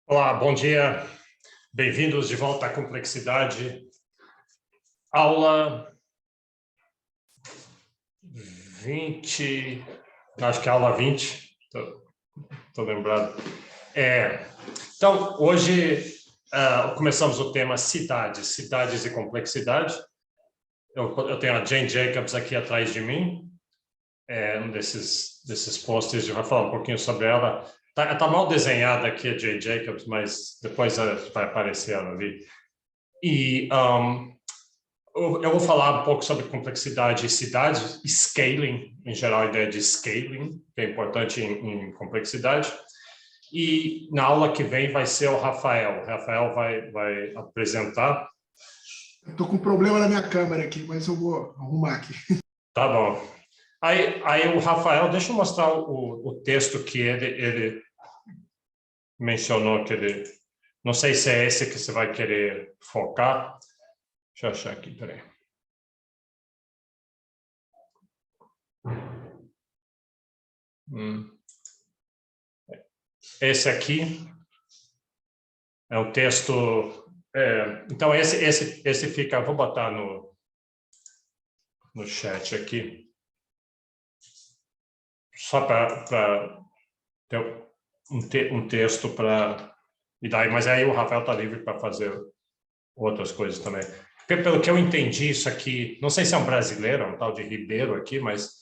Olá, bom dia. Bem-vindos de volta à Complexidade. Aula 20, acho que é aula 20, estou lembrado. Então, hoje começamos o tema cidades e complexidade. Eu tenho a Jane Jacobs aqui atrás de mim, um desses posters, vai falar um pouquinho sobre ela. Tá mal desenhada aqui a Jane Jacobs, mas depois vai aparecer ela ali. E eu vou falar um pouco sobre complexidade e cidades, scaling, em geral a ideia de scaling, que é importante em complexidade. E na aula que vem vai ser o Rafael. O Rafael vai apresentar. Estou com problema na minha câmera aqui, mas eu vou arrumar aqui. Tá bom. Aí o Rafael, deixa eu mostrar o texto que ele mencionou, que ele... Não sei se é esse que você vai querer focar. Deixa eu achar aqui, peraí. Esse aqui é um texto... então, esse fica... Vou botar no chat aqui. Só para ter um texto para... Mas aí o Rafael está livre para fazer outras coisas também. Pelo que eu entendi, isso aqui... Não sei se é um brasileiro, é um tal de Ribeiro aqui, mas...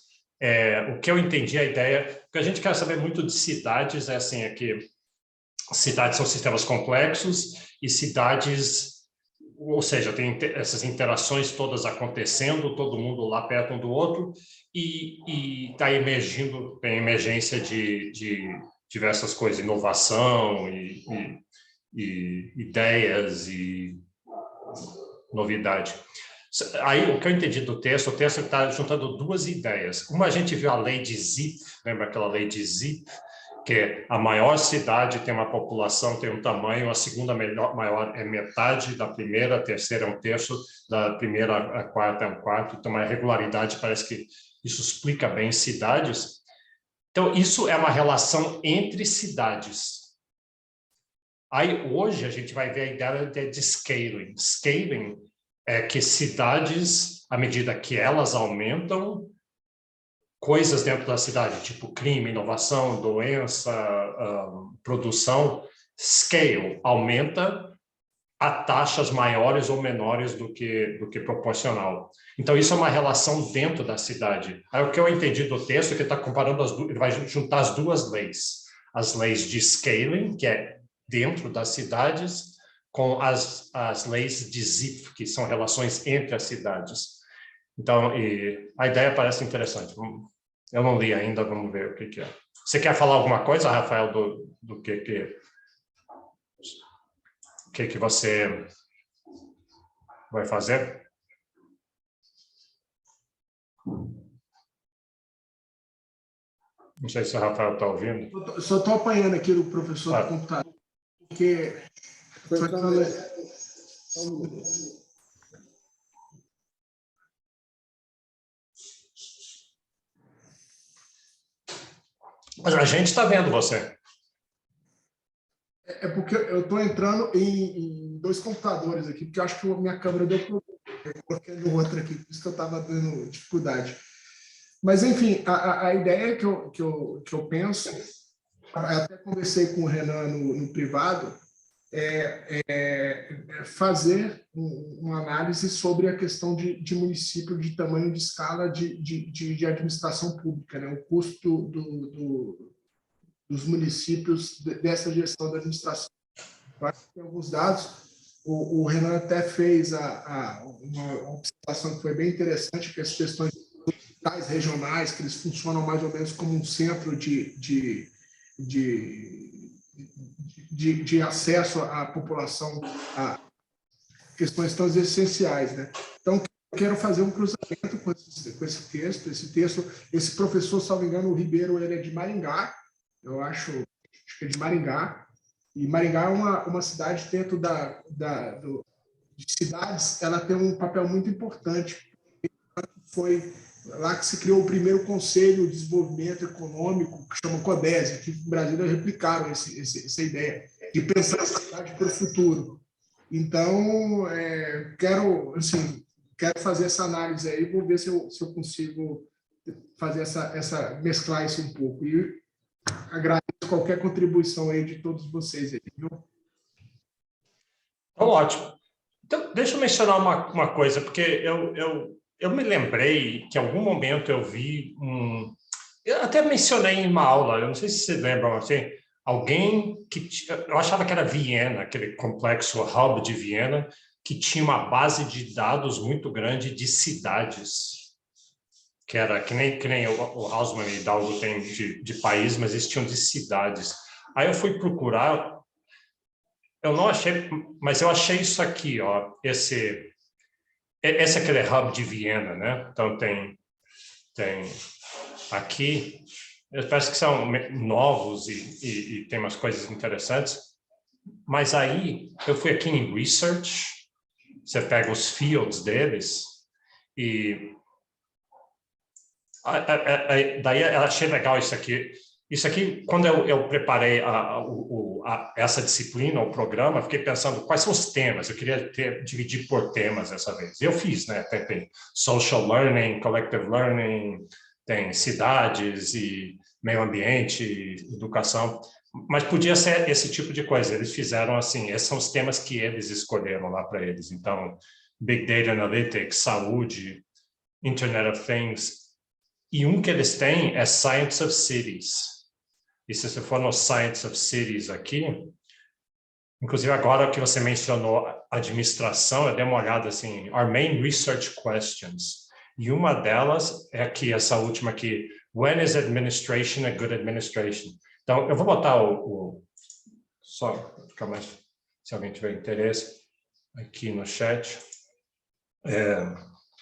o que eu entendi, a ideia... Porque a gente quer saber muito de cidades, é assim, aqui... Cidades são sistemas complexos e cidades, ou seja, tem essas interações todas acontecendo, todo mundo lá perto um do outro, e está emergindo, tem emergência de diversas coisas, inovação e ideias e novidade. Aí, o que eu entendi do texto, o texto está juntando duas ideias. Uma, a gente viu a lei de Zipf, lembra aquela lei de Zipf? Que a maior cidade tem uma população, tem um tamanho, a segunda maior é metade da primeira, a terceira é um terço, da primeira a quarta é um quarto, então uma regularidade, parece que isso explica bem cidades. Então, isso é uma relação entre cidades. Aí, hoje, a gente vai ver a ideia de scaling. Scaling é que cidades, à medida que elas aumentam, coisas dentro da cidade, tipo crime, inovação, doença, produção, scale, aumenta a taxas maiores ou menores do que proporcional. Então, isso é uma relação dentro da cidade. Aí, o que eu entendi do texto é que está comparando ele vai juntar as duas leis. As leis de scaling, que é dentro das cidades, com as leis de Zipf, que são relações entre as cidades. Então, a ideia parece interessante. Eu não li ainda, vamos ver o que é. Você quer falar alguma coisa, Rafael, do que você vai fazer? Não sei se o Rafael está ouvindo. Eu só estou apanhando aqui do professor do computador, porque... Mas a gente está vendo você. É porque eu estou entrando em dois computadores aqui, porque eu acho que a minha câmera deu problema. Eu coloquei no outro aqui, por isso que eu estava dando dificuldade. Mas, enfim, a ideia que eu penso, até conversei com o Renan no privado, é fazer uma análise sobre a questão de município, de tamanho de escala de administração pública, né? O custo dos municípios dessa gestão da administração. Tem alguns dados, o Renan até fez uma observação que foi bem interessante, que as questões regionais, que eles funcionam mais ou menos como um centro de acesso à população a questões tão essenciais, né? Então, eu quero fazer um cruzamento com esse texto. Esse professor, se não me engano, o Ribeiro, ele é de Maringá, eu acho que é de Maringá, e Maringá é uma cidade dentro de cidades, ela tem um papel muito importante. Foi lá que se criou o primeiro Conselho de Desenvolvimento Econômico, que chama CODES, que no Brasil replicaram essa ideia. de pensar a cidade para o futuro. Então, quero fazer essa análise aí, vou ver se eu consigo fazer mesclar isso um pouco. E agradeço qualquer contribuição aí de todos vocês aí, viu? Então, ótimo. Então, deixa eu mencionar uma coisa, porque eu me lembrei que em algum momento eu vi eu até mencionei em uma aula, eu não sei se vocês lembram, assim, alguém que... Eu achava que era Viena, aquele complexo hub de Viena, que tinha uma base de dados muito grande de cidades, que era que nem o Hausmann e Hidalgo tem de país, mas eles tinham de cidades. Aí eu fui procurar, eu não achei, mas eu achei isso aqui, ó, esse é aquele hub de Viena, né? Então tem aqui, parece que são novos e tem umas coisas interessantes, mas aí eu fui aqui em Research, você pega os fields deles e daí eu achei legal isso aqui. Isso aqui, quando eu preparei essa disciplina, o programa, fiquei pensando quais são os temas. Eu queria dividir por temas dessa vez. Eu fiz, né? Tem social learning, collective learning, tem cidades e meio ambiente, educação. Mas podia ser esse tipo de coisa. Eles fizeram assim, esses são os temas que eles escolheram lá para eles. Então, Big Data Analytics, saúde, Internet of Things. E um que eles têm é Science of Cities. E se você for no Science of Cities aqui, inclusive agora que você mencionou administração, eu dei uma olhada assim, our main research questions. E uma delas é aqui, essa última aqui, when is administration a good administration? Então, eu vou botar só para ficar mais, se alguém tiver interesse, aqui no chat.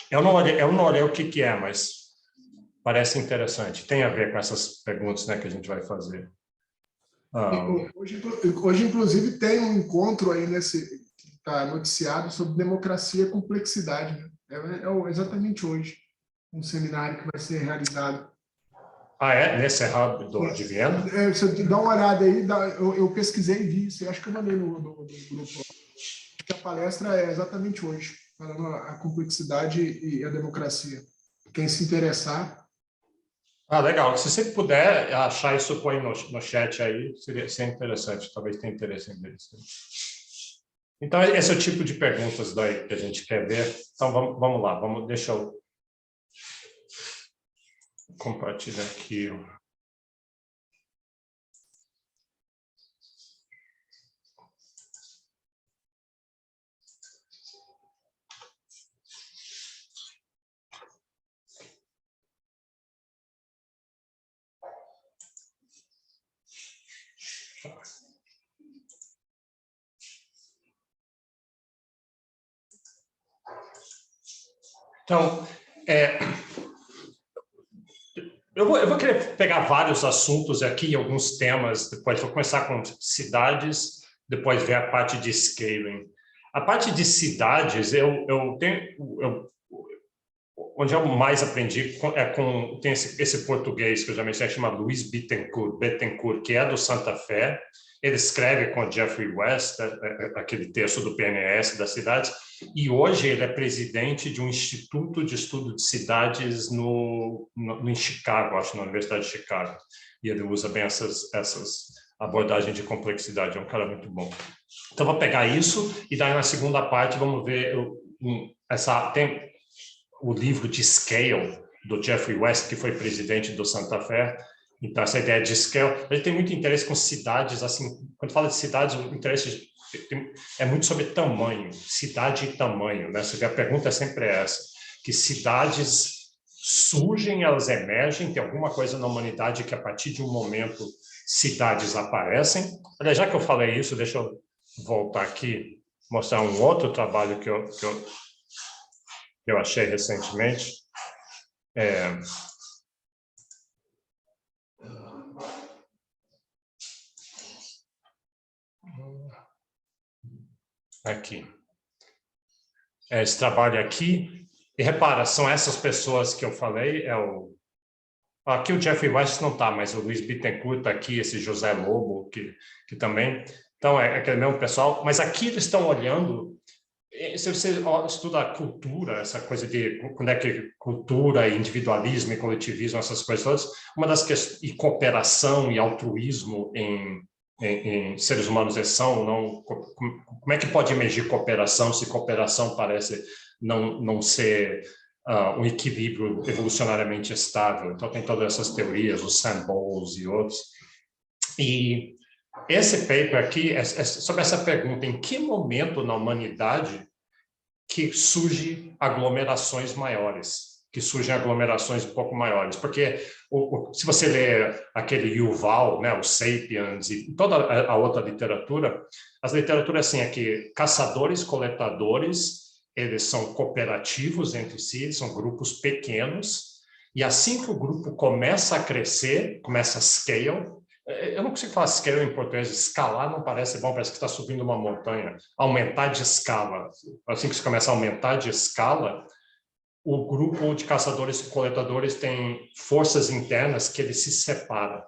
Eu não olhei o que é, mas parece interessante. Tem a ver com essas perguntas, né, que a gente vai fazer. Hoje, inclusive, tem um encontro aí que está noticiado sobre democracia e complexidade. Né? Exatamente hoje, um seminário que vai ser realizado. Ah, é? Nesse hub de Viena? Você dá uma olhada aí, eu pesquisei e vi isso, acho que eu mandei no grupo. A palestra é exatamente hoje, falando a complexidade e a democracia. Quem se interessar... Ah, legal. Se você puder achar isso, põe no chat aí, seria interessante. Talvez tenha interesse em ver isso. Então, esse é o tipo de perguntas daí que a gente quer ver. Então, vamos lá. Deixa eu compartilhar aqui. Então, eu vou querer pegar vários assuntos aqui, alguns temas, depois vou começar com cidades, depois ver a parte de scaling. A parte de cidades, onde eu mais aprendi tem esse português que eu já mencionei, chama Luiz Bittencourt, que é do Santa Fé. Ele escreve com o Jeffrey West, aquele texto do PNS das cidades, e hoje ele é presidente de um instituto de estudo de cidades em Chicago, acho, na Universidade de Chicago. E ele usa bem essas abordagens de complexidade, é um cara muito bom. Então, vou pegar isso, e daí na segunda parte vamos ver tem o livro de Scale, do Jeffrey West, que foi presidente do Santa Fé. Então, essa ideia de scale, ele tem muito interesse com cidades, assim, quando fala de cidades, o interesse é muito sobre tamanho, cidade e tamanho, né? A pergunta é sempre essa, que cidades surgem, elas emergem, tem alguma coisa na humanidade que a partir de um momento cidades aparecem. Aliás, já que eu falei isso, deixa eu voltar aqui, mostrar um outro trabalho que eu achei recentemente. Aqui. Esse trabalho aqui, e repara, são essas pessoas que eu falei, aqui o Jeffrey West não está, mas o Luiz Bittencourt está aqui, esse José Lobo, que também, Então, é aquele mesmo pessoal, mas aqui eles estão olhando, se você estuda a cultura, essa coisa de quando é que cultura, individualismo e coletivismo, essas coisas todas, uma das questões, e cooperação e altruísmo em seres humanos são, não, como é que pode emergir cooperação se cooperação parece não ser um equilíbrio evolucionariamente estável? Então, tem todas essas teorias, os Sam Bowles e outros. E esse paper aqui é sobre essa pergunta: em que momento na humanidade que surgem aglomerações maiores, que surgem aglomerações um pouco maiores? Porque se você ler aquele Yuval, né, o Sapiens e toda a outra literatura, as literaturas assim é que caçadores, coletadores, eles são cooperativos entre si, eles são grupos pequenos, e assim que o grupo começa a crescer, começa a scale. Eu não consigo falar scale em português, escalar não parece bom, parece que está subindo uma montanha. Aumentar de escala. Assim que você começa a aumentar de escala, o grupo de caçadores e coletadores tem forças internas que ele se separa.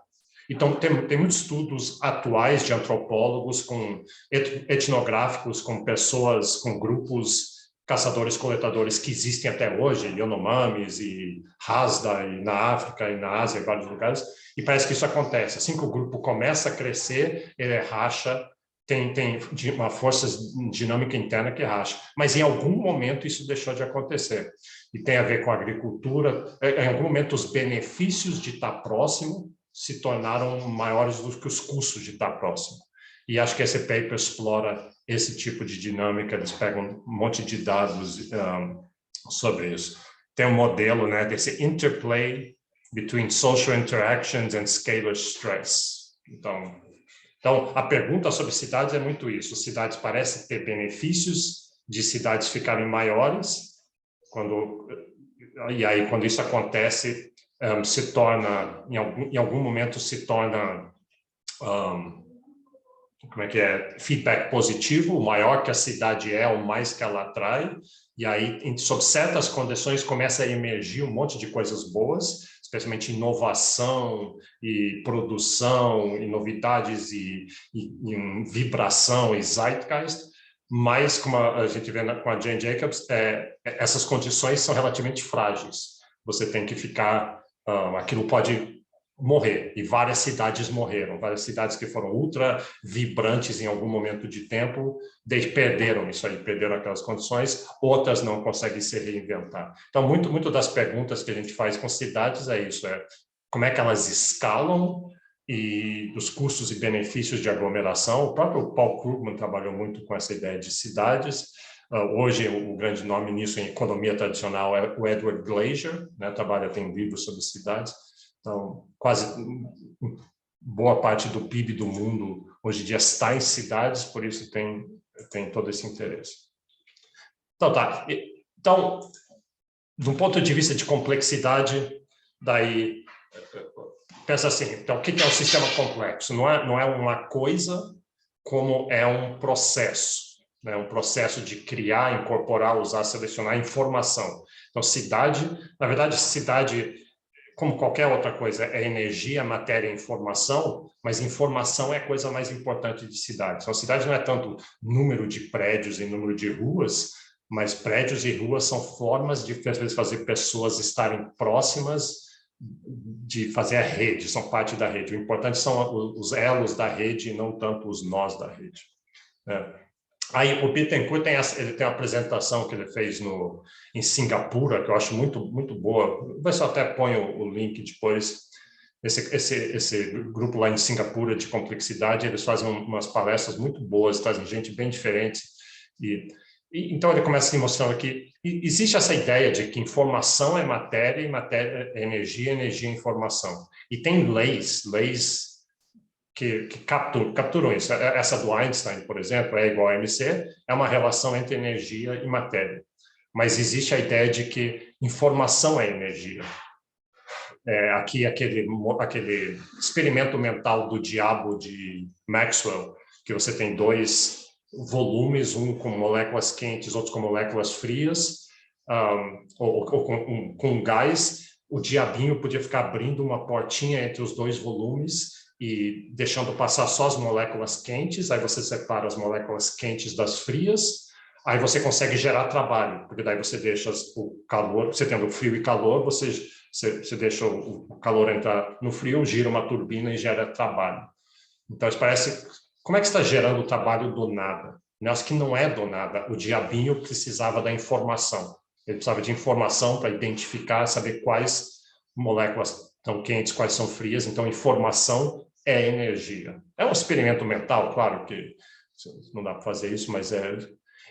Então, tem muitos estudos atuais de antropólogos, etnográficos, com pessoas, com grupos caçadores-coletadores que existem até hoje, Yanomamis e Hasda, e na África, e na Ásia, em vários lugares, e parece que isso acontece. Assim que o grupo começa a crescer, ele racha, tem uma força dinâmica interna que racha. Mas em algum momento isso deixou de acontecer. E tem a ver com a agricultura. Em algum momento os benefícios de estar próximo se tornaram maiores do que os custos de estar próximo. E acho que esse paper explora esse tipo de dinâmica, eles pegam um monte de dados sobre isso. Tem um modelo, né, desse interplay between social interactions and scalar stress. Então, a pergunta sobre cidades é muito isso. Cidades parecem ter benefícios de cidades ficarem maiores, e aí, quando isso acontece, se torna, em algum momento, se torna, feedback positivo. O maior que a cidade é, o mais que ela atrai, e aí, sob certas condições, começa a emergir um monte de coisas boas, especialmente inovação e produção, e novidades e vibração e zeitgeist. Mas, como a gente vê com a Jane Jacobs, essas condições são relativamente frágeis. Você tem que ficar... aquilo pode morrer, e várias cidades morreram. Várias cidades que foram ultra vibrantes em algum momento de tempo, perderam isso aí, perderam aquelas condições, outras não conseguem se reinventar. Então, muito das perguntas que a gente faz com cidades é isso, como é que elas escalam e os custos e benefícios de aglomeração. O próprio Paul Krugman trabalhou muito com essa ideia de cidades. Hoje, o grande nome nisso em economia tradicional é o Edward Glaeser, né? Tem livros sobre cidades. Então, quase boa parte do PIB do mundo hoje em dia está em cidades, por isso tem todo esse interesse. Então, tá. Então, do ponto de vista de complexidade, daí... pensa assim, então, o que é um sistema complexo? Não é uma coisa, como é um processo, né? Um processo de criar, incorporar, usar, selecionar informação. Então, na verdade, cidade, como qualquer outra coisa, é energia, matéria e informação, mas informação é a coisa mais importante de cidade. Então, cidade não é tanto número de prédios e número de ruas, mas prédios e ruas são formas de fazer pessoas estarem próximas, de fazer a rede, são parte da rede. O importante são os elos da rede e não tanto os nós da rede. Aí o Bittencourt ele tem uma apresentação que ele fez em Singapura, que eu acho muito, muito boa. Vou ver se eu até ponho o link depois. Esse grupo lá em Singapura de complexidade, eles fazem umas palestras muito boas, trazem gente bem diferente. Então ele começa se mostrando que existe essa ideia de que informação é matéria e matéria é energia, energia é informação. E tem leis que capturam isso. Essa do Einstein, por exemplo, E igual a mc, é uma relação entre energia e matéria. Mas existe a ideia de que informação é energia. Aqui, aquele experimento mental do diabo de Maxwell, que você tem dois volumes, um com moléculas quentes, outro com moléculas frias, ou com gás. O diabinho podia ficar abrindo uma portinha entre os dois volumes e deixando passar só as moléculas quentes, aí você separa as moléculas quentes das frias, aí você consegue gerar trabalho, porque daí você deixa o calor, você tendo frio e calor, você deixa o calor entrar no frio, gira uma turbina e gera trabalho. Então, isso parece... Como é que está gerando trabalho do nada? Acho que não é do nada. O diabinho precisava da informação. Ele precisava de informação para identificar, saber quais moléculas estão quentes, quais são frias. Então, informação é energia. É um experimento mental, claro que não dá para fazer isso, mas é...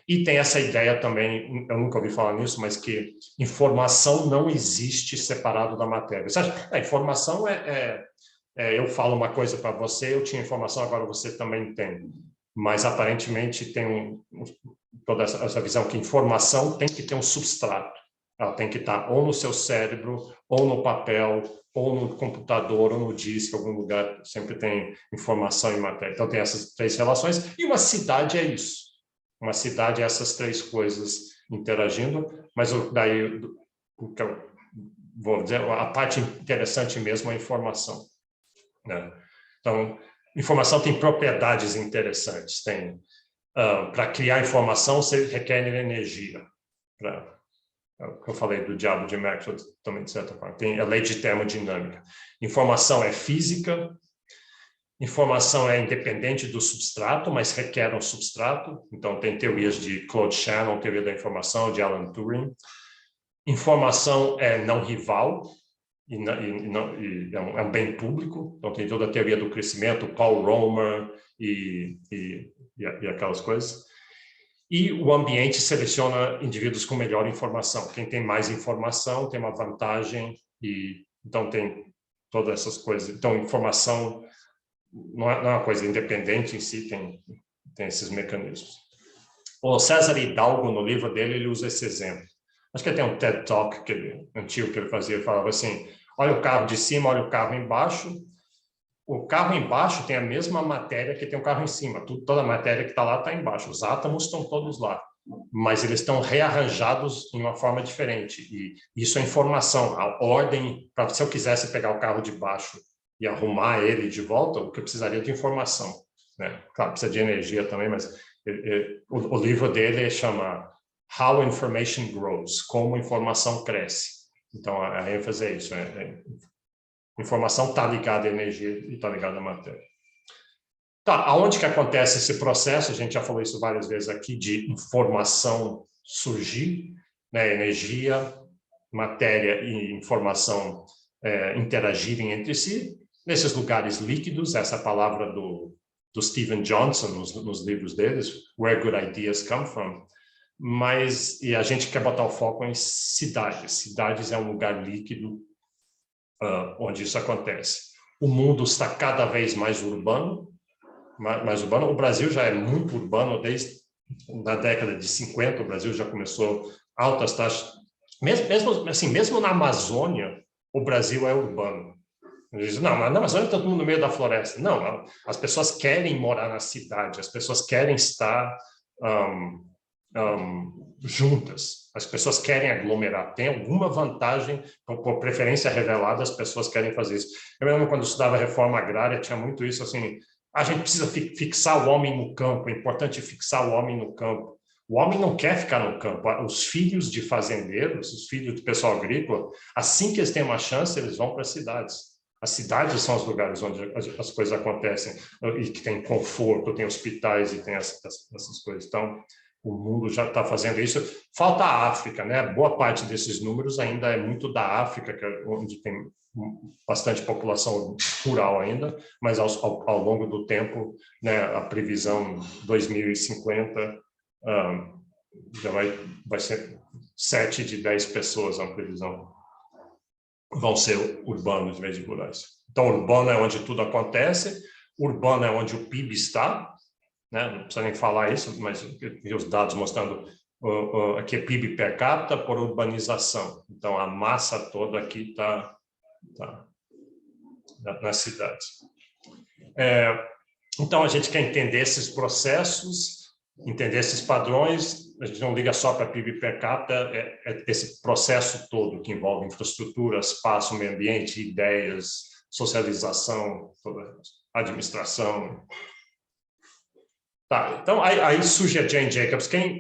E tem essa ideia também, eu nunca ouvi falar nisso, mas que informação não existe separado da matéria. Você acha? A informação eu falo uma coisa para você, eu tinha informação, agora você também tem. Mas, aparentemente, tem toda essa visão que informação tem que ter um substrato. Ela tem que estar ou no seu cérebro, ou no papel, ou no computador, ou no disco, em algum lugar. Sempre tem informação e matéria. Então, tem essas três relações. E uma cidade é isso. Uma cidade é essas três coisas interagindo. Mas daí, o que eu vou dizer, a parte interessante mesmo é a informação. Né? Então, informação tem propriedades interessantes. Tem para criar informação, você requer energia. Eu falei do diabo de Maxwell também, de certa forma. Tem a lei de termodinâmica. Informação é física. Informação é independente do substrato, mas requer um substrato. Então, tem teorias de Claude Shannon, teoria da informação, de Alan Turing. Informação é não rival. É um bem público, então tem toda a teoria do crescimento, Paul Romer e aquelas coisas. E o ambiente seleciona indivíduos com melhor informação. Quem tem mais informação tem uma vantagem, e então tem todas essas coisas. Então, informação não é uma coisa independente em si, tem esses mecanismos. O César Hidalgo, no livro dele, ele usa esse exemplo. Acho que tem um TED Talk antigo que ele fazia, ele falava assim, olha o carro de cima, olha o carro embaixo. O carro embaixo tem a mesma matéria que tem o carro em cima. Toda a matéria que está lá está embaixo. Os átomos estão todos lá. Mas eles estão rearranjados em uma forma diferente. E isso é informação. A ordem, se eu quisesse pegar o carro de baixo e arrumar ele de volta, o que eu precisaria de informação. Né? Claro, precisa de energia também, mas o livro dele chama How Information Grows, como informação cresce. Então, a ênfase é isso. Informação está ligada à energia e está ligada à matéria. Tá, aonde que acontece esse processo? A gente já falou isso várias vezes aqui, de informação surgir, né? Energia, matéria e informação interagirem entre si. Nesses lugares líquidos, essa palavra do Steven Johnson, nos livros deles, Where Good Ideas Come From. E a gente quer botar o foco em cidades. Cidades é um lugar líquido onde isso acontece. O mundo está cada vez mais urbano. O Brasil já é muito urbano desde na década de 50. O Brasil já começou altas taxas. Mesmo na Amazônia, o Brasil é urbano. Diz, não, mas na Amazônia está todo mundo no meio da floresta. Não, as pessoas querem morar na cidade, as pessoas querem estar juntas, as pessoas querem aglomerar. Tem alguma vantagem, por preferência revelada, as pessoas querem fazer isso. Eu lembro quando eu estudava reforma agrária, tinha muito isso, assim, a gente precisa fixar o homem no campo, é importante fixar o homem no campo. O homem não quer ficar no campo. Os filhos de fazendeiros, os filhos do pessoal agrícola, assim que eles têm uma chance, eles vão para as cidades. As cidades são os lugares onde as coisas acontecem, e que tem conforto, tem hospitais e tem essas coisas. Então, o mundo já está fazendo isso. Falta a África, né? Boa parte desses números ainda é muito da África, que é onde tem bastante população rural ainda, mas ao longo do tempo, né, a previsão 2050 já vai ser 7 de 10 pessoas, a previsão, vão ser urbanos em vez de rurais. Então, urbano é onde tudo acontece, urbano é onde o PIB está, né? Não precisa nem falar isso, mas os dados mostrando aqui é PIB per capita por urbanização. Então, a massa toda aqui está nas cidades. Então, a gente quer entender esses processos, entender esses padrões. A gente não liga só para PIB per capita, é esse processo todo que envolve infraestrutura, espaço, meio ambiente, ideias, socialização, toda a administração. Tá, então aí surge a Jane Jacobs. Quem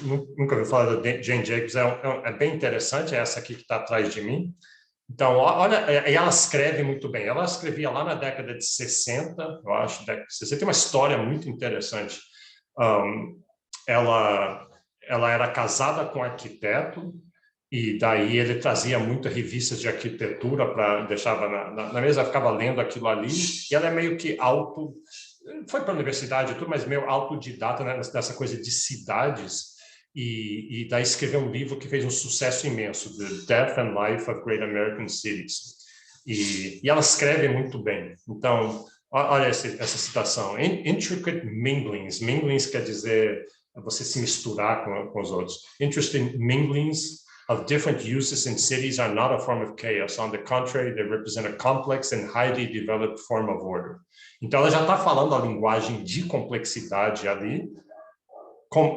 nunca ouviu falar da Jane Jacobs é bem interessante, é essa aqui que está atrás de mim. Então, olha, ela escreve muito bem. Ela escrevia lá na década de 60, eu acho, década de 60. Tem uma história muito interessante. Ela era casada com um arquiteto, e daí ele trazia muitas revistas de arquitetura para deixava na mesa, ficava lendo aquilo ali, e ela é meio que foi para a universidade e tudo, mas meio autodidata, né, nessa coisa de cidades, e daí escreveu um livro que fez um sucesso imenso, The Death and Life of Great American Cities. E ela escreve muito bem. Então, olha essa citação. Intricate minglings. Minglings quer dizer você se misturar com os outros. Interesting minglings of different uses in cities are not a form of chaos. On the contrary, they represent a complex and highly developed form of order. Então, ela já está falando a linguagem de complexidade ali.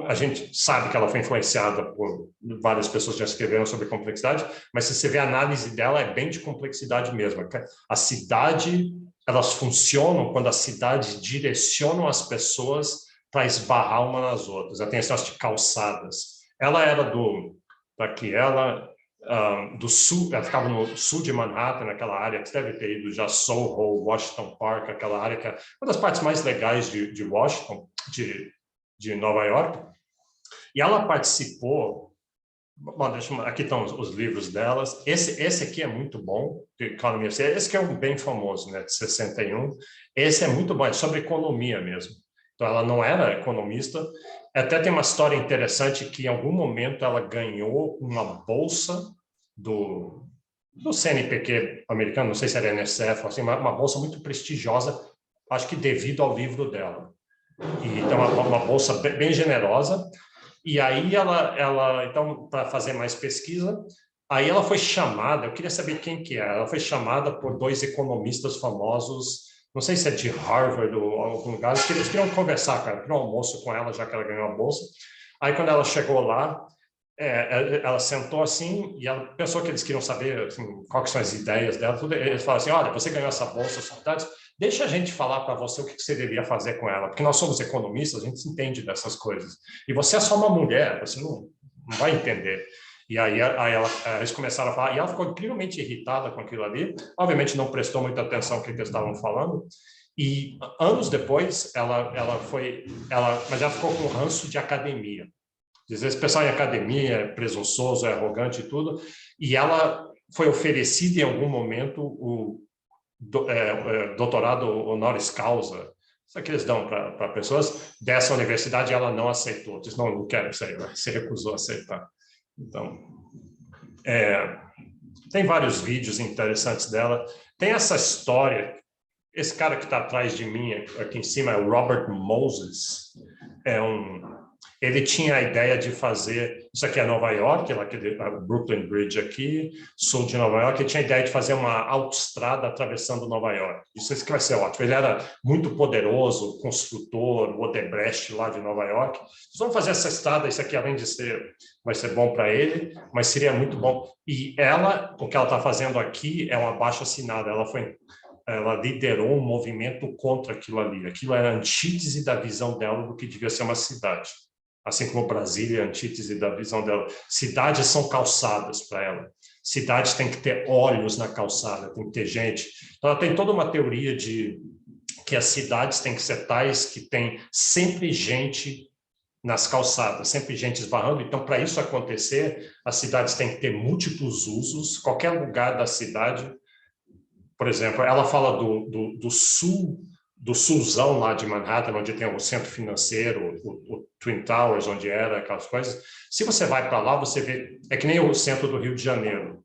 A gente sabe que ela foi influenciada por várias pessoas que já escreveram sobre complexidade, mas se você vê a análise dela, é bem de complexidade mesmo. A cidade, elas funcionam quando a cidade direciona as pessoas para esbarrar uma nas outras. Ela tem esse negócio de calçadas. Ela era do sul, ela ficava no sul de Manhattan, naquela área que você deve ter ido já, Soho, Washington Park, aquela área que é uma das partes mais legais de Washington, de Nova York, e ela participou. Bom, aqui estão os livros delas. Esse aqui é muito bom, de economia. Esse que é um bem famoso, né, de 61. Esse é muito bom, é sobre economia mesmo. Então, ela não era economista. Até tem uma história interessante que, em algum momento, ela ganhou uma bolsa do CNPq americano, não sei se era NSF, assim, uma bolsa muito prestigiosa, acho que devido ao livro dela. E, então, uma bolsa bem generosa. E aí ela então, para fazer mais pesquisa, aí ela foi chamada, eu queria saber quem que era, ela foi chamada por dois economistas famosos, não sei se é de Harvard ou algum lugar, eles queriam conversar, cara, queriam um almoço com ela, já que ela ganhou a bolsa. Aí, quando ela chegou lá, ela sentou assim, e ela pensou que eles queriam saber assim, quais são as ideias dela, tudo. Eles falaram assim, olha, você ganhou essa bolsa, saudades, deixa a gente falar para você o que você deveria fazer com ela, porque nós somos economistas, a gente entende dessas coisas. E você é só uma mulher, você não vai entender. E aí eles começaram a falar, e ela ficou incrivelmente irritada com aquilo ali, obviamente não prestou muita atenção no que eles estavam falando, e anos depois, mas ela ficou com ranço de academia. Às vezes o pessoal em academia é presunçoso, é arrogante e tudo, e ela foi oferecida em algum momento o doutorado honoris causa, isso que eles dão para pessoas dessa universidade, ela não aceitou, disse, não quero isso aí, ela se recusou a aceitar. Então, tem vários vídeos interessantes dela, tem essa história, esse cara que está atrás de mim, aqui em cima, é o Robert Moses, ele tinha a ideia de fazer, isso aqui é Nova York, aquele Brooklyn Bridge aqui, sul de Nova York, ele tinha a ideia de fazer uma autoestrada atravessando Nova York. Isso que vai ser ótimo. Ele era muito poderoso, construtor, o Odebrecht lá de Nova York. Eles vão fazer essa estrada, isso aqui além de vai ser bom para ele, mas seria muito bom. E o que ela está fazendo aqui é um abaixo-assinado. Ela liderou um movimento contra aquilo ali. Aquilo era a antítese da visão dela do que devia ser uma cidade. Assim como Brasília é a antítese da visão dela. Cidades são calçadas para ela. Cidades têm que ter olhos na calçada, tem que ter gente. Então, ela tem toda uma teoria de que as cidades têm que ser tais que tem sempre gente nas calçadas, sempre gente esbarrando. Então, para isso acontecer, as cidades têm que ter múltiplos usos. Qualquer lugar da cidade, por exemplo, ela fala do sulzão lá de Manhattan, onde tem o centro financeiro, o Twin Towers, onde era aquelas coisas. Se você vai para lá, você vê, é que nem o centro do Rio de Janeiro,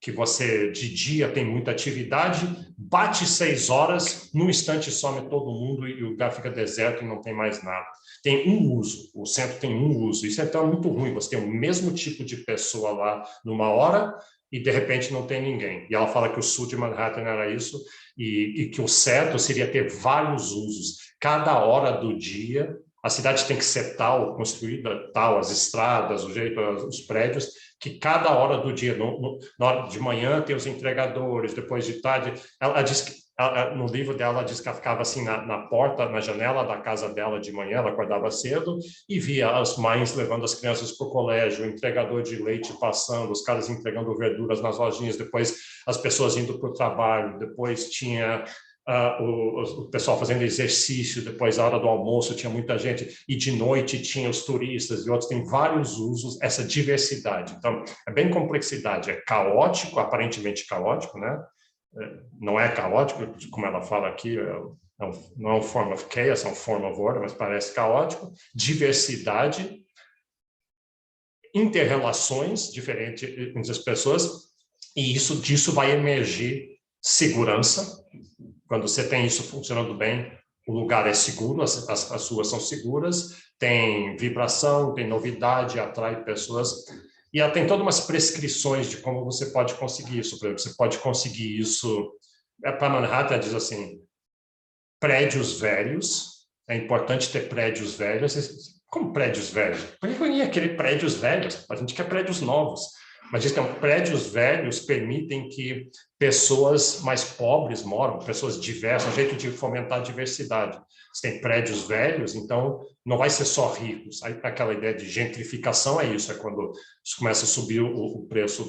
que você, de dia, tem muita atividade, bate 6 horas, num instante some todo mundo e o lugar fica deserto e não tem mais nada. Tem um uso, o centro tem um uso. Isso então é muito ruim, você tem o mesmo tipo de pessoa lá numa hora e, de repente, não tem ninguém. E ela fala que o sul de Manhattan era isso, e que o certo seria ter vários usos. Cada hora do dia, a cidade tem que ser tal, construída tal, as estradas, o jeito, os prédios, que cada hora do dia, na hora de manhã tem os entregadores, depois de tarde, ela diz que, no livro dela, ela diz que ela ficava assim na porta, na janela da casa dela de manhã, ela acordava cedo e via as mães levando as crianças para o colégio, o entregador de leite passando, os caras entregando verduras nas lojinhas, depois as pessoas indo para o trabalho, depois tinha o pessoal fazendo exercício, depois a hora do almoço tinha muita gente, e de noite tinha os turistas e outros, tem vários usos, essa diversidade. Então, é bem complexidade, é caótico, aparentemente caótico, né? Não é caótico, como ela fala aqui, não é um form of chaos, é um form of order, mas parece caótico. Diversidade, inter-relações diferentes entre as pessoas, e disso vai emergir segurança. Quando você tem isso funcionando bem, o lugar é seguro, as ruas são seguras, tem vibração, tem novidade, atrai pessoas. E ela tem todas umas prescrições de como você pode conseguir isso. Por exemplo, você pode conseguir isso... Para Manhattan, ela diz assim, prédios velhos, é importante ter prédios velhos. Como prédios velhos? Por que eu ia querer prédios velhos? A gente quer prédios novos. Mas então, prédios velhos permitem que pessoas mais pobres moram, pessoas diversas, um jeito de fomentar a diversidade. Você tem prédios velhos, então não vai ser só ricos. Aquela ideia de gentrificação é isso, é quando começa a subir o preço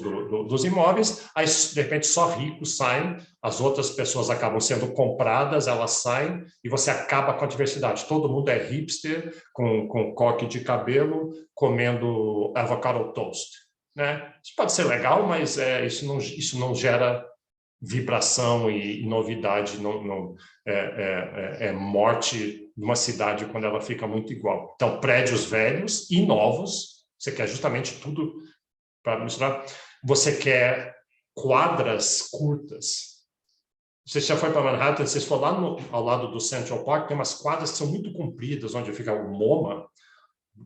dos imóveis, aí de repente só ricos saem, as outras pessoas acabam sendo compradas, elas saem e você acaba com a diversidade. Todo mundo é hipster, com coque de cabelo, comendo avocado toast. Né? Isso pode ser legal, mas isso não gera vibração e novidade, é morte de uma cidade quando ela fica muito igual. Então, prédios velhos e novos, você quer justamente tudo para misturar. Você quer quadras curtas. Você já foi para Manhattan, você for lá ao lado do Central Park, tem umas quadras que são muito compridas, onde fica o MoMA,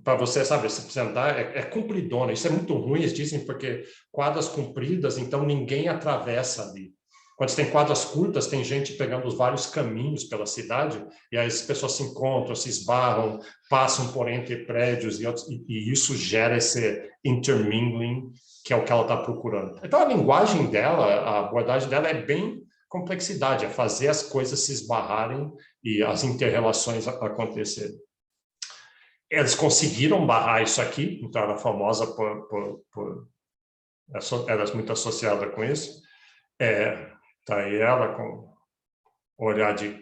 para você, sabe, se precisa andar, é compridona. Isso é muito ruim, eles dizem, porque quadras compridas, então ninguém atravessa ali. Quando você tem quadras curtas, tem gente pegando os vários caminhos pela cidade, e aí as pessoas se encontram, se esbarram, passam por entre prédios, e isso gera esse intermingling, que é o que ela está procurando. Então, a linguagem dela, a abordagem dela é bem complexidade, é fazer as coisas se esbarrarem e as inter-relações acontecerem. Eles conseguiram barrar isso aqui, então ela é famosa ela é muito associada com isso. Tá aí ela com o olhar de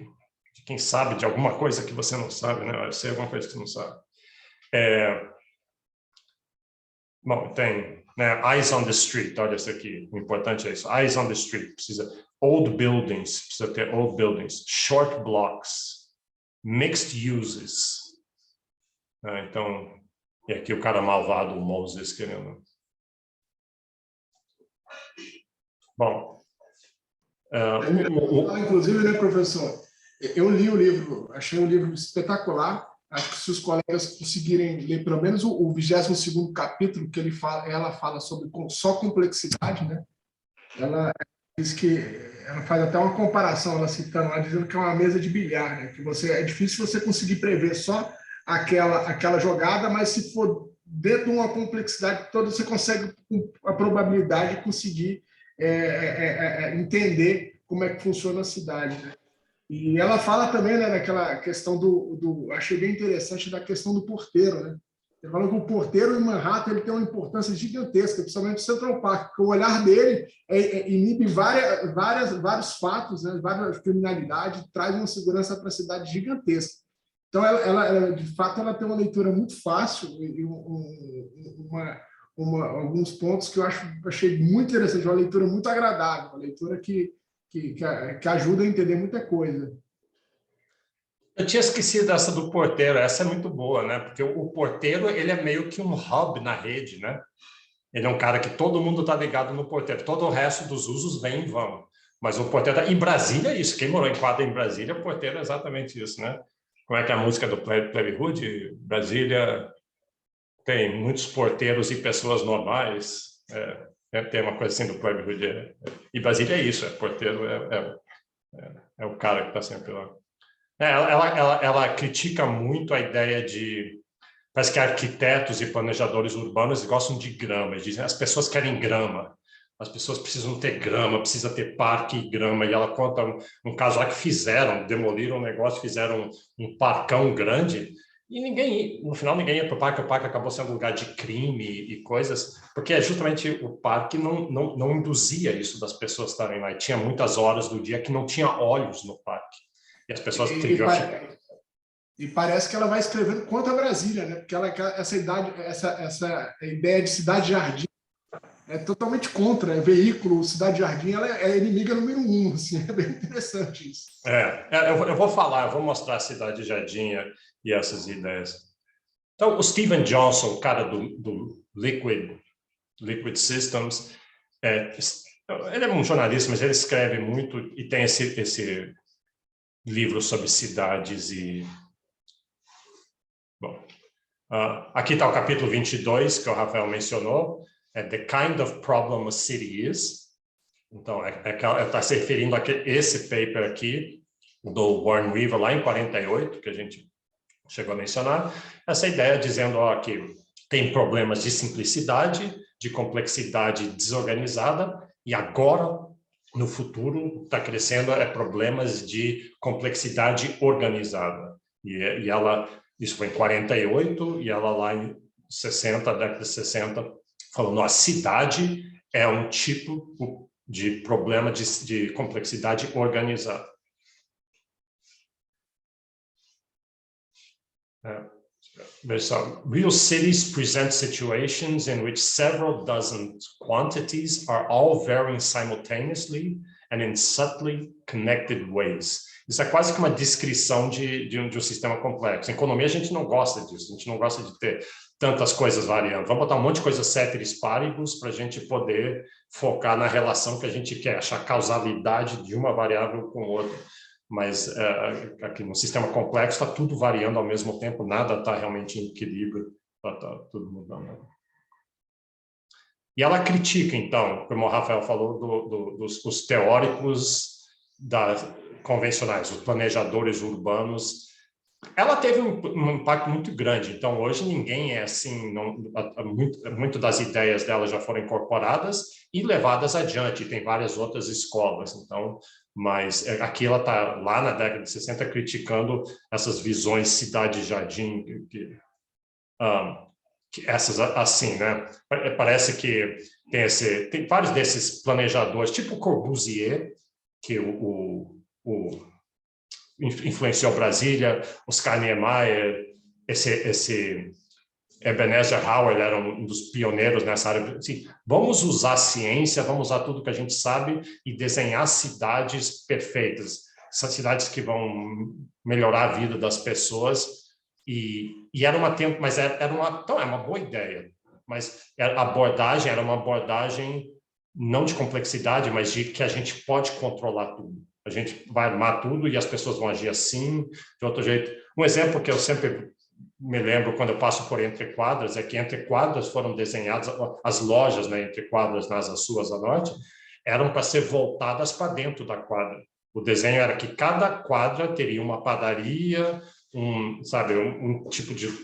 quem sabe de alguma coisa que você não sabe, né? Eu sei alguma coisa que você não sabe. Bom, tem, né, Eyes on the Street, olha isso aqui, o importante é isso. Eyes on the Street, precisa old buildings, precisa ter old buildings, short blocks, mixed uses. Então, e aqui o cara malvado, o Moses, querendo. Bom. Inclusive, né, professor? Eu li o livro, achei um livro espetacular. Acho que se os colegas conseguirem ler pelo menos o 22º capítulo, que ela fala sobre só complexidade, né? Ela diz que ela faz até uma comparação, ela citando lá, dizendo que é uma mesa de bilhar, né? Que é difícil você conseguir prever só aquela jogada, mas se for dentro de uma complexidade toda, você consegue, com a probabilidade, de conseguir entender como é que funciona a cidade, né? E ela fala também, né, daquela questão achei bem interessante, da questão do porteiro, né? Ele fala que o porteiro em Manhattan ele tem uma importância gigantesca, principalmente no Central Park, porque o olhar dele inibe vários fatos, né, várias criminalidades, traz uma segurança para a cidade gigantesca. Então, ela, de fato, ela tem uma leitura muito fácil e alguns pontos que eu achei muito interessante, uma leitura muito agradável, uma leitura que ajuda a entender muita coisa. Eu tinha esquecido essa do porteiro, essa é muito boa, né? Porque o porteiro, ele é meio que um hub na rede, né? Ele é um cara que todo mundo está ligado no porteiro, todo o resto dos usos vem e vão. Mas o porteiro, em Brasília é isso, quem morou em quadra em Brasília, o porteiro é exatamente isso, né? Como é que é a música do Plebe Hood? Brasília tem muitos porteiros e pessoas normais, tem uma coisa assim do Plebe Hood. E Brasília é isso, porteiro é o cara que está sempre lá. Ela critica muito a ideia de parece que arquitetos e planejadores urbanos gostam de grama. Eles dizem, as pessoas querem grama. As pessoas precisam ter grama, precisa ter parque e grama. E ela conta um caso lá que demoliram um negócio, fizeram um parcão grande. E no final, ninguém ia para o parque. O parque acabou sendo um lugar de crime e coisas, porque justamente o parque não induzia isso das pessoas estarem lá. E tinha muitas horas do dia que não tinha olhos no parque. E as pessoas teriam E parece que ela vai escrevendo contra Brasília, né? Porque essa ideia de cidade-jardim é totalmente contra. Veículo, cidade-jardim, ela é inimiga número 1. Assim, é bem interessante isso. Eu vou mostrar a cidade-jardim e essas ideias. Então, o Steven Johnson, o cara do Liquid Systems, ele é um jornalista, mas ele escreve muito e tem esse livro sobre cidades e... Bom, aqui está o capítulo 22, que o Rafael mencionou, The Kind of Problem a City Is. Então, está se referindo a esse paper aqui, do Warren Weaver, lá em 48, que a gente chegou a mencionar, essa ideia dizendo que tem problemas de simplicidade, de complexidade desorganizada, e agora, no futuro, está crescendo problemas de complexidade organizada. E ela, isso foi em 48, e ela lá em 60, década de 60, falando, a cidade é um tipo de problema de complexidade organizada. Real cities present situations in which several dozen quantities are all varying simultaneously and in subtly connected ways. Isso é quase que uma descrição de um sistema complexo. Em economia, a gente não gosta disso, a gente não gosta de ter tantas coisas variando. Vamos botar um monte de coisa ceteris paribus para a gente poder focar na relação que a gente quer, achar causalidade de uma variável com outra. Mas aqui no sistema complexo está tudo variando ao mesmo tempo, nada está realmente em equilíbrio, está tudo mudando. E ela critica, então, como o Rafael falou, dos teóricos convencionais, os planejadores urbanos. Ela teve um impacto muito grande, então hoje ninguém é assim, muito das ideias dela já foram incorporadas e levadas adiante, tem várias outras escolas, então, mas aqui ela está lá na década de 60 criticando essas visões cidade-jardim, essas assim, né? Parece que tem vários desses planejadores, tipo Corbusier, que influenciou Brasília, Oscar Niemeyer, esse Ebenezer Howard era um dos pioneiros nessa área. Assim, vamos usar a ciência, vamos usar tudo que a gente sabe e desenhar cidades perfeitas, essas cidades que vão melhorar a vida das pessoas. Era uma boa ideia, mas a abordagem era uma abordagem não de complexidade, mas de que a gente pode controlar tudo. A gente vai armar tudo e as pessoas vão agir assim, de outro jeito. Um exemplo que eu sempre me lembro quando eu passo por Entre Quadras é que Entre Quadras foram desenhadas, as lojas, né, Entre Quadras, nas Sul, Asa Norte, eram para ser voltadas para dentro da quadra. O desenho era que cada quadra teria uma padaria,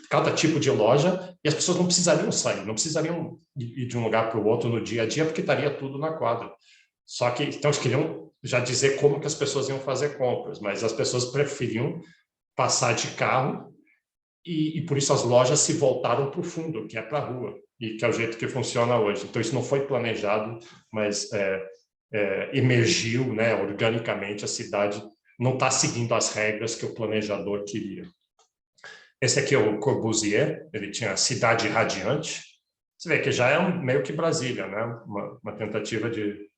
cada tipo de loja, e as pessoas não precisariam sair, não precisariam ir de um lugar para o outro no dia a dia, porque estaria tudo na quadra. Só que, então, eles queriam já dizer como que as pessoas iam fazer compras, mas as pessoas preferiam passar de carro e por isso as lojas se voltaram para o fundo, que é para a rua, e que é o jeito que funciona hoje. Então, isso não foi planejado, mas emergiu, né, organicamente, a cidade não está seguindo as regras que o planejador queria. Esse aqui é o Corbusier, ele tinha a cidade radiante. Você vê que já é meio que Brasília, né? Uma tentativa de...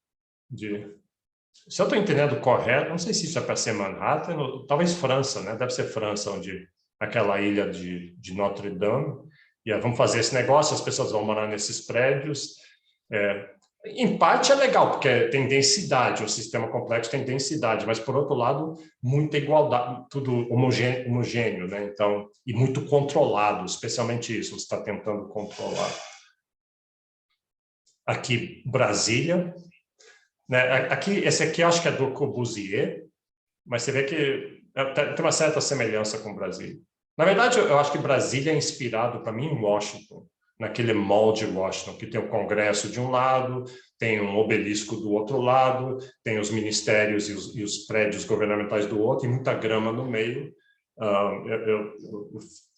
Se eu estou entendendo correto, não sei se isso é para ser Manhattan, ou talvez França, né? Deve ser França, onde aquela ilha de Notre Dame. E vamos fazer esse negócio, as pessoas vão morar nesses prédios. Em parte é legal, porque tem densidade, o sistema complexo tem densidade, mas, por outro lado, muita igualdade, tudo homogêneo, né? Então, e muito controlado, especialmente isso, você está tentando controlar. Aqui, Brasília. Né? Esse aqui eu acho que é do Corbusier, mas você vê que tem uma certa semelhança com Brasília. Na verdade, eu acho que Brasília é inspirado, para mim, em Washington, naquele molde Washington, que tem o Congresso de um lado, tem um obelisco do outro lado, tem os ministérios e os prédios governamentais do outro, e muita grama no meio.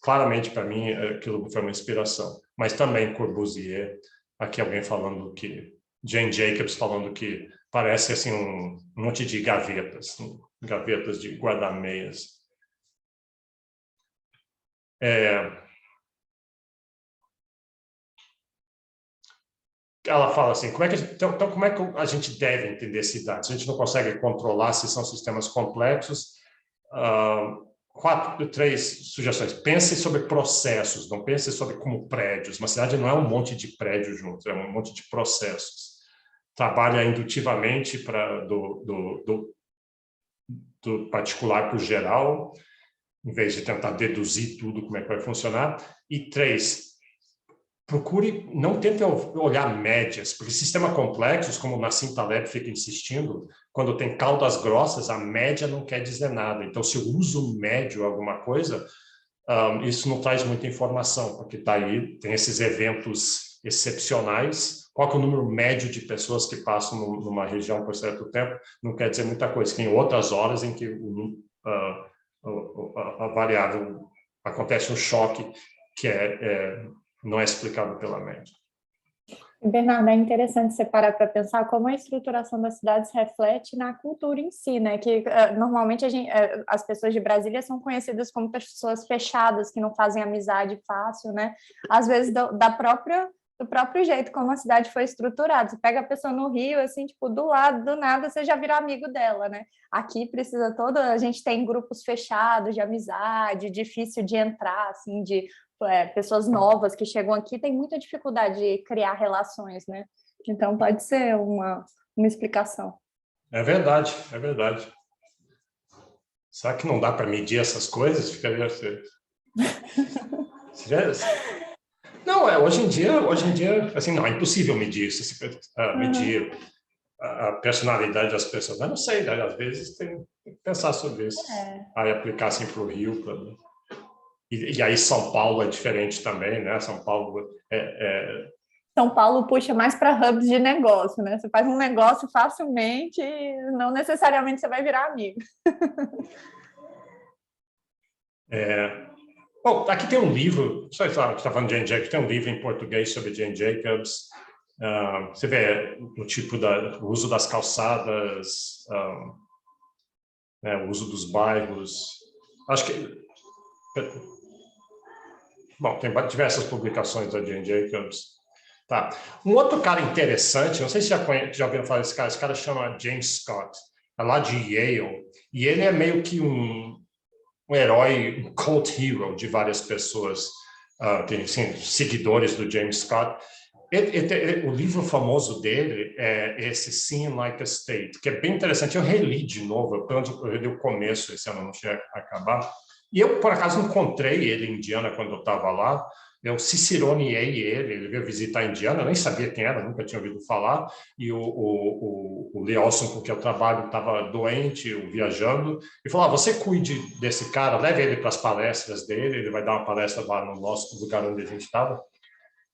Claramente, para mim, aquilo foi uma inspiração. Mas também Corbusier, aqui alguém falando que... Jane Jacobs falando que parece assim um monte de gavetas, gavetas de guarda-meias. Ela fala assim, como é que então como é que a gente deve entender cidades? A gente não consegue controlar se são sistemas complexos. Três sugestões. Pense sobre processos, não pense sobre como prédios. Uma cidade não é um monte de prédios juntos, é um monte de processos. Trabalha indutivamente do particular para o geral, em vez de tentar deduzir tudo como é que vai funcionar. E 3, procure, não tente olhar médias, porque sistemas complexos, como o Nassim Taleb fica insistindo, quando tem caudas grossas, a média não quer dizer nada. Então, se eu uso médio alguma coisa, isso não traz muita informação, porque tá aí, tem esses eventos excepcionais. Qual que é o número médio de pessoas que passam numa região por certo tempo? Não quer dizer muita coisa. Tem outras horas em que a variável acontece um choque que não é explicado pela média. Bernardo, é interessante você parar para pensar como a estruturação das cidades reflete na cultura em si, né? Que normalmente as pessoas de Brasília são conhecidas como pessoas fechadas, que não fazem amizade fácil, né? Às vezes do próprio jeito como a cidade foi estruturada. Você pega a pessoa no Rio, assim, tipo, do lado, do nada, você já vira amigo dela, né? Aqui precisa a gente tem grupos fechados de amizade, difícil de entrar, assim, pessoas novas que chegam aqui têm muita dificuldade de criar relações, né? Então, pode ser uma explicação. É verdade, é verdade. Será que não dá para medir essas coisas? Ficaria... Não, hoje em dia, assim, não, é impossível medir isso, medir a personalidade das pessoas. Mas não sei, né? Às vezes tem que pensar sobre isso. Aí aplicar assim para o Rio, e aí São Paulo é diferente também, né? São Paulo São Paulo puxa mais para hubs de negócio, né? Você faz um negócio facilmente e não necessariamente você vai virar amigo. Bom, aqui tem um livro, só está falando de Jane Jacobs, tem um livro em português sobre Jane Jacobs. Você vê o uso das calçadas, o uso dos bairros. Acho que... Bom, tem diversas publicações da Jane Jacobs. Tá. Um outro cara interessante, não sei se já ouviram falar desse cara, esse cara chama James Scott, é lá de Yale, e ele é meio que um herói, um cult hero de várias pessoas, tem assim, seguidores do James Scott. O livro famoso dele é esse Seeing Like a State, que é bem interessante. Eu reli de novo, eu reli o começo, esse ano não tinha acabado. E eu, por acaso, encontrei ele em Indiana quando eu estava lá. Eu ciceroneei ele veio visitar a Indiana, eu nem sabia quem era, nunca tinha ouvido falar. E o Leolson, com quem eu trabalho, estava doente, viajando. E falou, você cuide desse cara, leve ele para as palestras dele, ele vai dar uma palestra lá no nosso lugar onde a gente estava.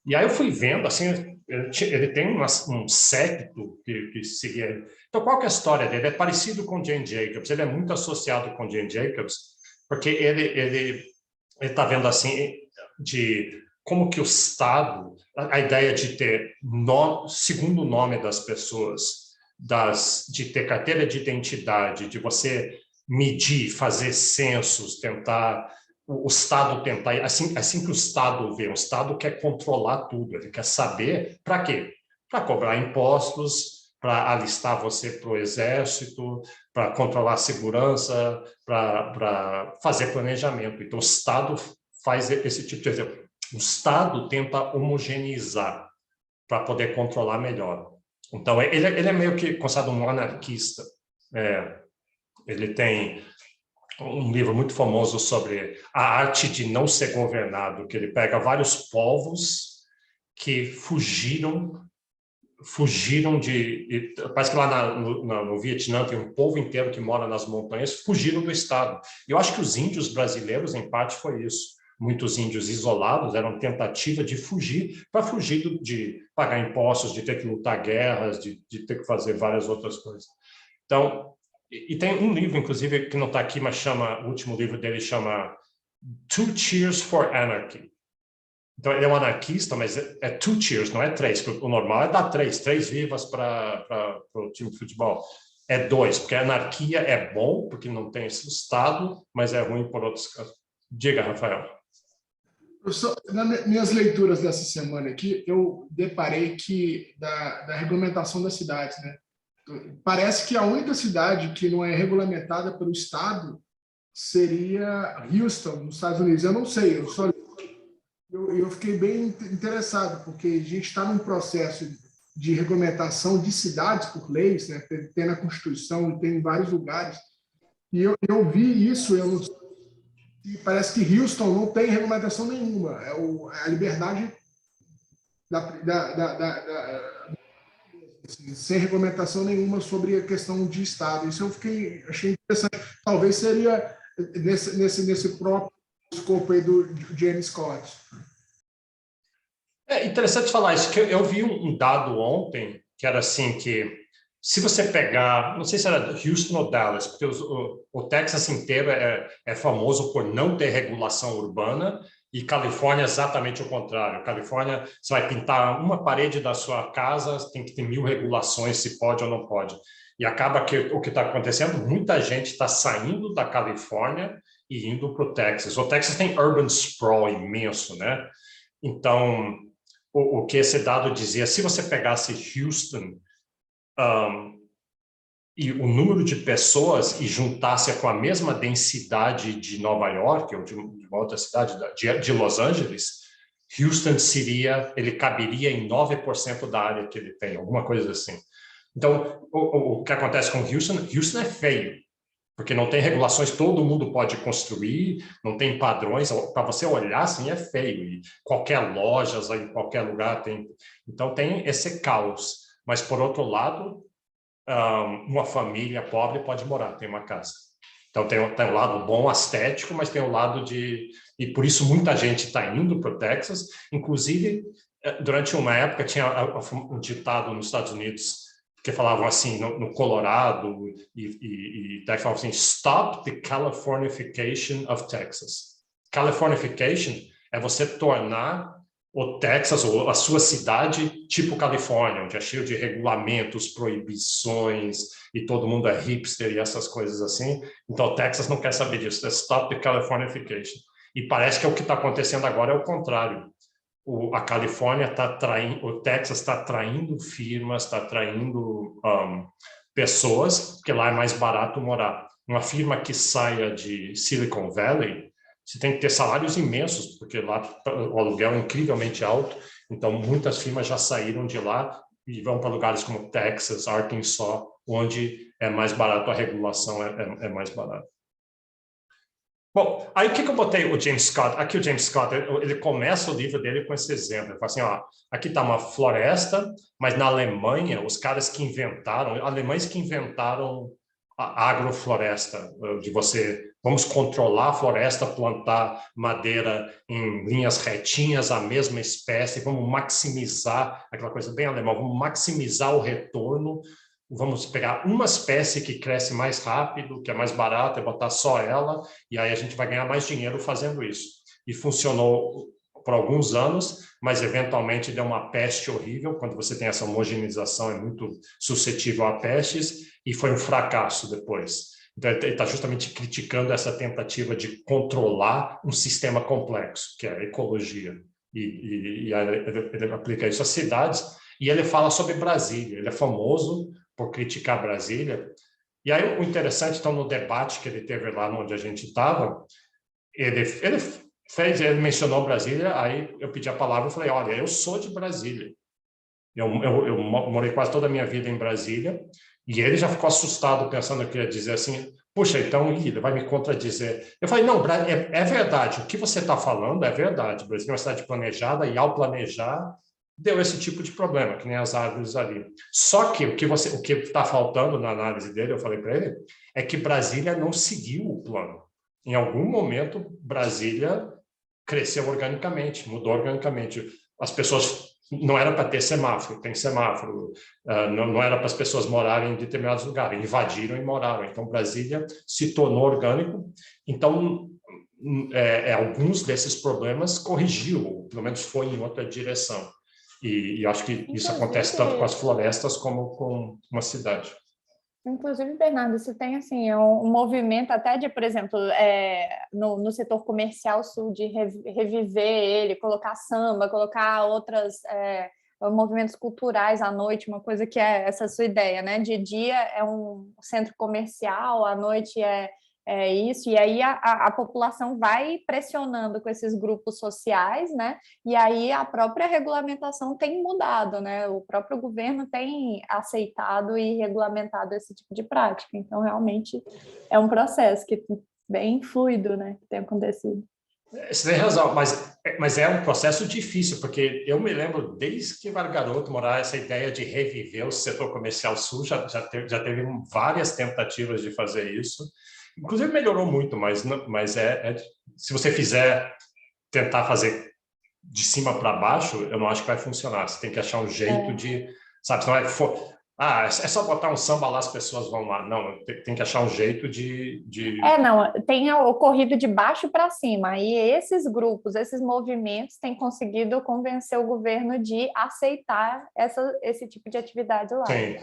E aí eu fui vendo, assim, ele tem um séquito que seguia ele. Então, qual que é a história dele? É parecido com Jane Jacobs, ele é muito associado com Jane Jacobs, porque ele está vendo, assim, de como que o Estado, a ideia de ter segundo nome das pessoas, de ter carteira de identidade, de você medir, fazer censos, tentar... O Estado tentar, assim que o Estado vê, o Estado quer controlar tudo, ele quer saber para quê? Para cobrar impostos, para alistar você para o exército, para controlar a segurança, para fazer planejamento. Então, o Estado faz esse tipo de exemplo. O Estado tenta homogeneizar para poder controlar melhor. Então, ele é meio que considerado um anarquista. Ele tem um livro muito famoso sobre a arte de não ser governado, que ele pega vários povos que fugiram fugiram parece que lá no Vietnã tem um povo inteiro que mora nas montanhas, fugiram do Estado. Eu acho que os índios brasileiros, em parte, foi isso. Muitos índios isolados eram tentativa de fugir, para fugir de pagar impostos, de ter que lutar guerras, de ter que fazer várias outras coisas. Então, e tem um livro, inclusive, que não está aqui, mas o último livro dele chama Two Cheers for Anarchy. Então, ele é um anarquista, mas é 2 cheers, não é 3. O normal é dar 3 vivas para o time de futebol. É 2, porque a anarquia é bom, porque não tem esse Estado, mas é ruim por outros casos. Diga, Rafael. Professor, nas minhas leituras dessa semana aqui, eu deparei que da regulamentação das cidades, né? Parece que a única cidade que não é regulamentada pelo Estado seria Houston, nos Estados Unidos. Eu não sei, eu fiquei bem interessado, porque a gente está num processo de regulamentação de cidades por leis, né? Tem na Constituição, tem em vários lugares, e eu vi isso, e parece que Houston não tem regulamentação nenhuma, a liberdade assim, sem regulamentação nenhuma sobre a questão de Estado. Isso achei interessante. Talvez seria nesse próprio escopo aí do James Scott. É interessante falar isso, que eu vi um dado ontem, que era assim, que se você pegar, não sei se era Houston ou Dallas, porque o Texas inteiro é famoso por não ter regulação urbana, e Califórnia é exatamente o contrário. Califórnia, você vai pintar uma parede da sua casa, tem que ter 1000 regulações, se pode ou não pode. E acaba que o que está acontecendo, muita gente está saindo da Califórnia e indo para o Texas. O Texas tem urban sprawl imenso, né? Então, o que esse dado dizia, se você pegasse Houston e o número de pessoas e juntasse com a mesma densidade de Nova York ou de uma outra cidade, de Los Angeles, Houston ele caberia em 9% da área que ele tem, alguma coisa assim. Então, o que acontece com Houston é feio, porque não tem regulações, todo mundo pode construir, não tem padrões, para você olhar assim é feio, e qualquer loja, em qualquer lugar tem. Então tem esse caos, mas por outro lado, uma família pobre pode morar, tem uma casa. Então tem um lado bom, estético, mas tem um lado e por isso muita gente está indo para o Texas, inclusive durante uma época tinha um ditado nos Estados Unidos, que falavam assim, no Colorado, e falavam assim, stop the Californification of Texas. Californification é você tornar o Texas, ou a sua cidade, tipo Califórnia, onde é cheio de regulamentos, proibições, e todo mundo é hipster e essas coisas assim. Então, o Texas não quer saber disso, é stop the Californification. E parece que o que está acontecendo agora é o contrário. A Califórnia está atraindo, o Texas está atraindo firmas, está atraindo pessoas, porque lá é mais barato morar. Uma firma que saia de Silicon Valley, você tem que ter salários imensos, porque lá o aluguel é incrivelmente alto, então muitas firmas já saíram de lá e vão para lugares como Texas, Arkansas, onde é mais barato, a regulação é mais barata. Bom, aí o que eu botei o James Scott? Aqui o James Scott, ele começa o livro dele com esse exemplo. Ele fala assim, ó, aqui está uma floresta, mas na Alemanha, os caras que inventaram, alemães que inventaram a agrofloresta, vamos controlar a floresta, plantar madeira em linhas retinhas, a mesma espécie, vamos maximizar, aquela coisa bem alemã, vamos maximizar o retorno, vamos pegar uma espécie que cresce mais rápido, que é mais barata, e botar só ela, e aí a gente vai ganhar mais dinheiro fazendo isso. E funcionou por alguns anos, mas eventualmente deu uma peste horrível, quando você tem essa homogeneização, é muito suscetível a pestes, e foi um fracasso depois. Então, ele está justamente criticando essa tentativa de controlar um sistema complexo, que é a ecologia. E ele aplica isso às cidades, e ele fala sobre Brasília. Ele é famoso por criticar Brasília. E aí, o interessante, então, no debate que ele teve lá onde a gente estava, ele mencionou Brasília, aí eu pedi a palavra e falei, olha, eu sou de Brasília. Eu morei quase toda a minha vida em Brasília, e ele já ficou assustado, pensando que ia dizer assim, puxa, então ele vai me contradizer. Eu falei, não, é verdade, o que você está falando é verdade. Brasília é uma cidade planejada, e ao planejar, deu esse tipo de problema, que nem as árvores ali. Só que o que está faltando na análise dele, eu falei para ele, é que Brasília não seguiu o plano. Em algum momento, Brasília cresceu organicamente, mudou organicamente. As pessoas, não era para ter semáforo, tem semáforo, não era para as pessoas morarem em determinados lugares, invadiram e moraram. Então, Brasília se tornou orgânico. Então, alguns desses problemas corrigiu, pelo menos foi em outra direção. E acho que isso acontece tanto com as florestas como com uma cidade. Inclusive, Bernardo, você tem assim, um movimento até de, por exemplo, no setor comercial sul, de reviver ele, colocar samba, colocar outros movimentos culturais à noite, uma coisa que é essa sua ideia, né? De dia é um centro comercial, à noite é isso, e aí a população vai pressionando com esses grupos sociais, né? E aí a própria regulamentação tem mudado, né? O próprio governo tem aceitado e regulamentado esse tipo de prática. Então, realmente, é um processo que bem fluido, né? Que tem acontecido. Você tem razão, mas é um processo difícil, porque eu me lembro, desde que eu era garoto, morar essa ideia de reviver o setor comercial sul, já teve várias tentativas de fazer isso. Inclusive melhorou muito, mas se você tentar fazer de cima para baixo, eu não acho que vai funcionar. Você tem que achar um jeito de, sabe, senão é só botar um samba lá, as pessoas vão lá. Não, tem que achar um jeito de... Não, tem ocorrido de baixo para cima, e esses grupos, esses movimentos têm conseguido convencer o governo de aceitar esse tipo de atividade lá. Sim.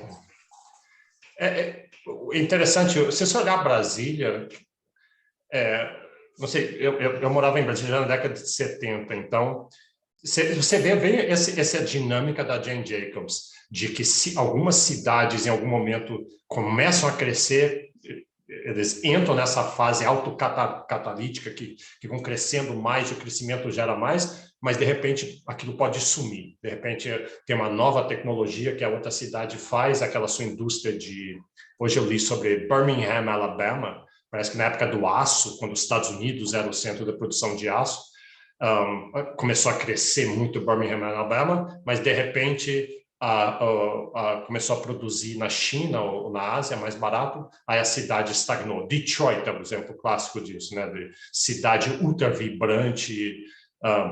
É interessante, se você olhar Brasília, não sei, eu morava em Brasília na década de 70, então você vê bem essa dinâmica da Jane Jacobs, de que algumas cidades em algum momento começam a crescer, eles entram nessa fase autocatalítica que vão crescendo mais, o crescimento gera mais, mas de repente aquilo pode sumir. De repente tem uma nova tecnologia que a outra cidade faz, aquela sua indústria de... Hoje eu li sobre Birmingham, Alabama, parece que na época do aço, quando os Estados Unidos era o centro da produção de aço, começou a crescer muito Birmingham, Alabama, mas de repente começou a produzir na China ou na Ásia mais barato, aí a cidade estagnou. Detroit é um exemplo clássico disso, né? De cidade ultra vibrante,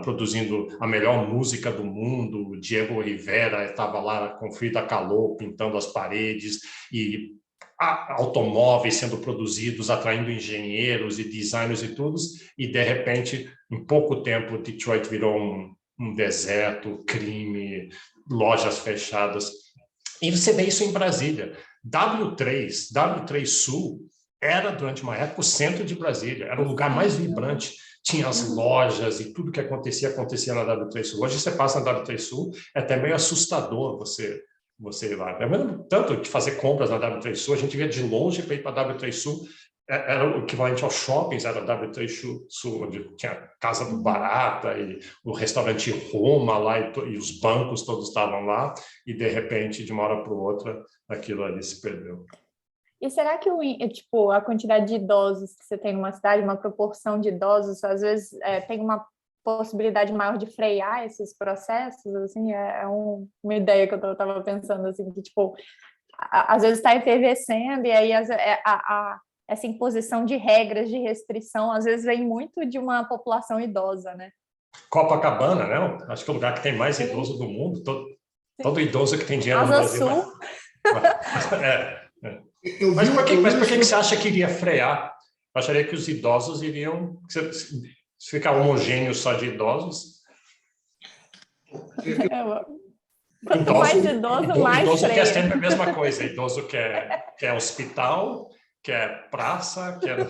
produzindo a melhor música do mundo. Diego Rivera estava lá com Frida Kahlo pintando as paredes, e automóveis sendo produzidos, atraindo engenheiros e designers e tudo, e de repente, em pouco tempo, Detroit virou um deserto, crime, lojas fechadas. E você vê isso em Brasília. W3 Sul era, durante uma época, o centro de Brasília, era o lugar mais vibrante, tinha as lojas e tudo que acontecia na W3 Sul. Hoje você passa na W3 Sul, é até meio assustador você ir lá. Tanto que fazer compras na W3 Sul, a gente via de longe para ir para a W3 Sul, era o equivalente aos shoppings, era a W3 Sul, onde tinha a Casa do Barata e o restaurante Roma lá, e os bancos todos estavam lá, e de repente, de uma hora para outra, aquilo ali se perdeu. E será que a quantidade de idosos que você tem numa cidade, uma proporção de idosos, às vezes tem uma possibilidade maior de frear esses processos? Assim, uma ideia que eu estava pensando, assim, que às vezes está efervescendo, e aí essa imposição de regras, de restrição, às vezes vem muito de uma população idosa, né? Copacabana, né? Acho que é o lugar que tem mais idoso do mundo. Todo idoso que tem dinheiro no Brasil. Sul. Mas por que você acha que iria frear? Eu acharia que os idosos iriam... Se ficar homogêneo só de idosos... Quanto mais idoso, mais idoso freia. quer sempre a mesma coisa. Idoso quer hospital, quer praça, quer...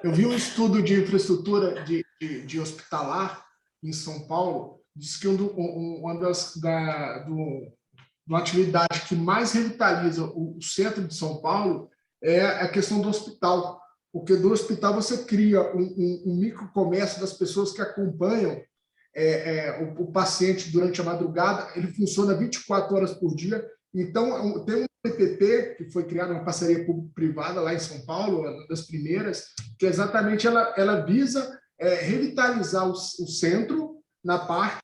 Eu vi um estudo de infraestrutura de hospitalar em São Paulo, diz que uma atividade que mais revitaliza o centro de São Paulo é a questão do hospital, porque do hospital você cria um microcomércio das pessoas que acompanham o paciente durante a madrugada. Ele funciona 24 horas por dia. Então, tem um PPP que foi criado, uma parceria público-privada lá em São Paulo, uma das primeiras, que exatamente ela visa revitalizar o centro na parte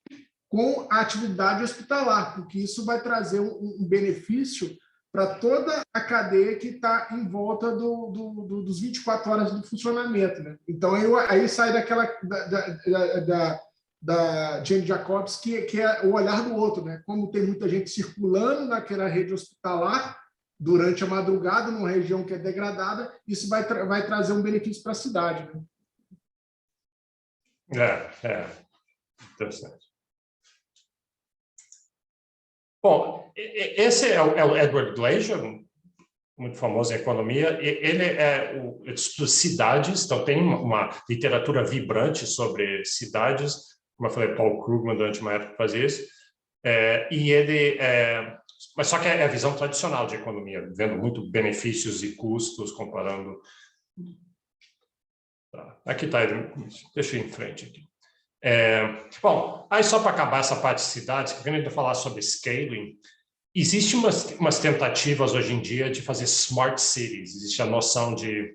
com a atividade hospitalar, porque isso vai trazer um benefício para toda a cadeia que está em volta dos 24 horas do funcionamento, né? Então, aí sai daquela da Jane Jacobs, que é o olhar do outro, né? Como tem muita gente circulando naquela rede hospitalar durante a madrugada, numa região que é degradada, isso vai trazer um benefício para a cidade, né? Interessante. Bom, esse é o Edward Glaser, muito famoso em economia. Ele é o estudo de cidades, então tem uma literatura vibrante sobre cidades, como eu falei, Paul Krugman durante uma época fazia isso, e ele mas só que é a visão tradicional de economia, vendo muito benefícios e custos, comparando. Aqui está, deixa eu ir em frente aqui. Bom, aí só para acabar essa parte de cidades, que eu quero falar sobre scaling, existem umas tentativas hoje em dia de fazer smart cities, existe a noção de,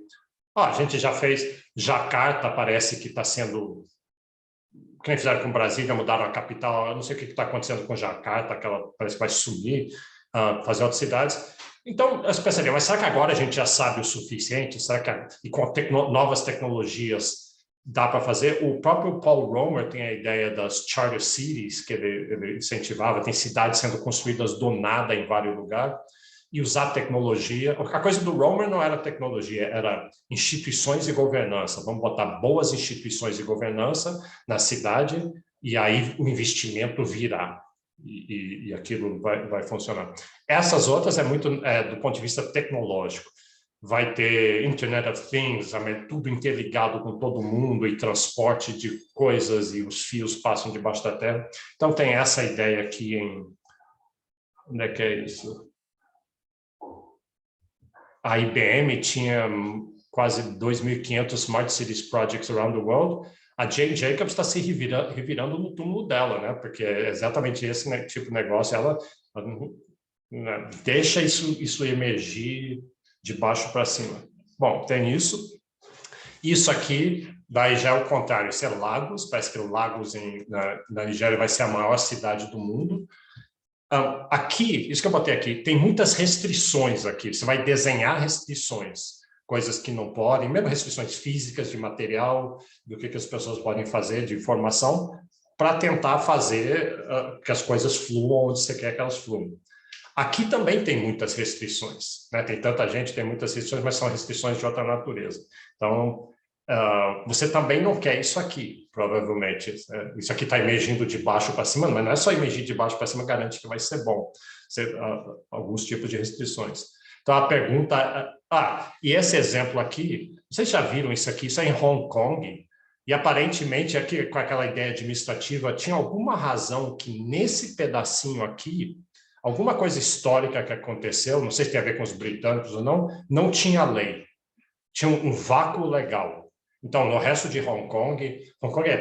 a gente já fez, Jacarta parece que está sendo, que nem fizeram com Brasília, mudaram a capital, eu não sei o que está acontecendo com Jacarta, que ela parece que vai sumir, fazer outras cidades. Então, eu pensaria, mas será que agora a gente já sabe o suficiente? Será que, e com novas tecnologias, dá para fazer? O próprio Paul Romer tem a ideia das charter cities, que ele incentivava, tem cidades sendo construídas do nada em vários lugares, e usar tecnologia. A coisa do Romer não era tecnologia, era instituições e governança. Vamos botar boas instituições de governança na cidade, e aí o investimento virá, e aquilo vai funcionar. Essas outras é muito do ponto de vista tecnológico. Vai ter Internet of Things, tudo interligado com todo mundo e transporte de coisas e os fios passam debaixo da terra. Então tem essa ideia aqui em... Onde é que é isso? A IBM tinha quase 2.500 Smart Cities Projects around the world. A Jane Jacobs está se revirando no túmulo dela, né? Porque é exatamente esse tipo de negócio. Ela deixa isso emergir de baixo para cima. Bom, tem isso. Isso aqui, daí já é o contrário. Isso é Lagos, parece que Lagos na Nigéria vai ser a maior cidade do mundo. Aqui, isso que eu botei aqui, tem muitas restrições aqui. Você vai desenhar restrições, coisas que não podem, mesmo restrições físicas de material, do que as pessoas podem fazer, de informação, para tentar fazer que as coisas fluam onde você quer que elas fluam. Aqui também tem muitas restrições, né? Tem tanta gente, tem muitas restrições, mas são restrições de outra natureza. Então, você também não quer isso aqui, provavelmente. Isso aqui está emergindo de baixo para cima, mas não é só emergir de baixo para cima garante que vai ser bom. Alguns tipos de restrições. Então, a pergunta... e esse exemplo aqui, vocês já viram isso aqui? Isso é em Hong Kong. E, aparentemente, aqui, com aquela ideia administrativa, tinha alguma razão que nesse pedacinho aqui, alguma coisa histórica que aconteceu, não sei se tem a ver com os britânicos ou não, não tinha lei. Tinha um vácuo legal. Então, no resto de Hong Kong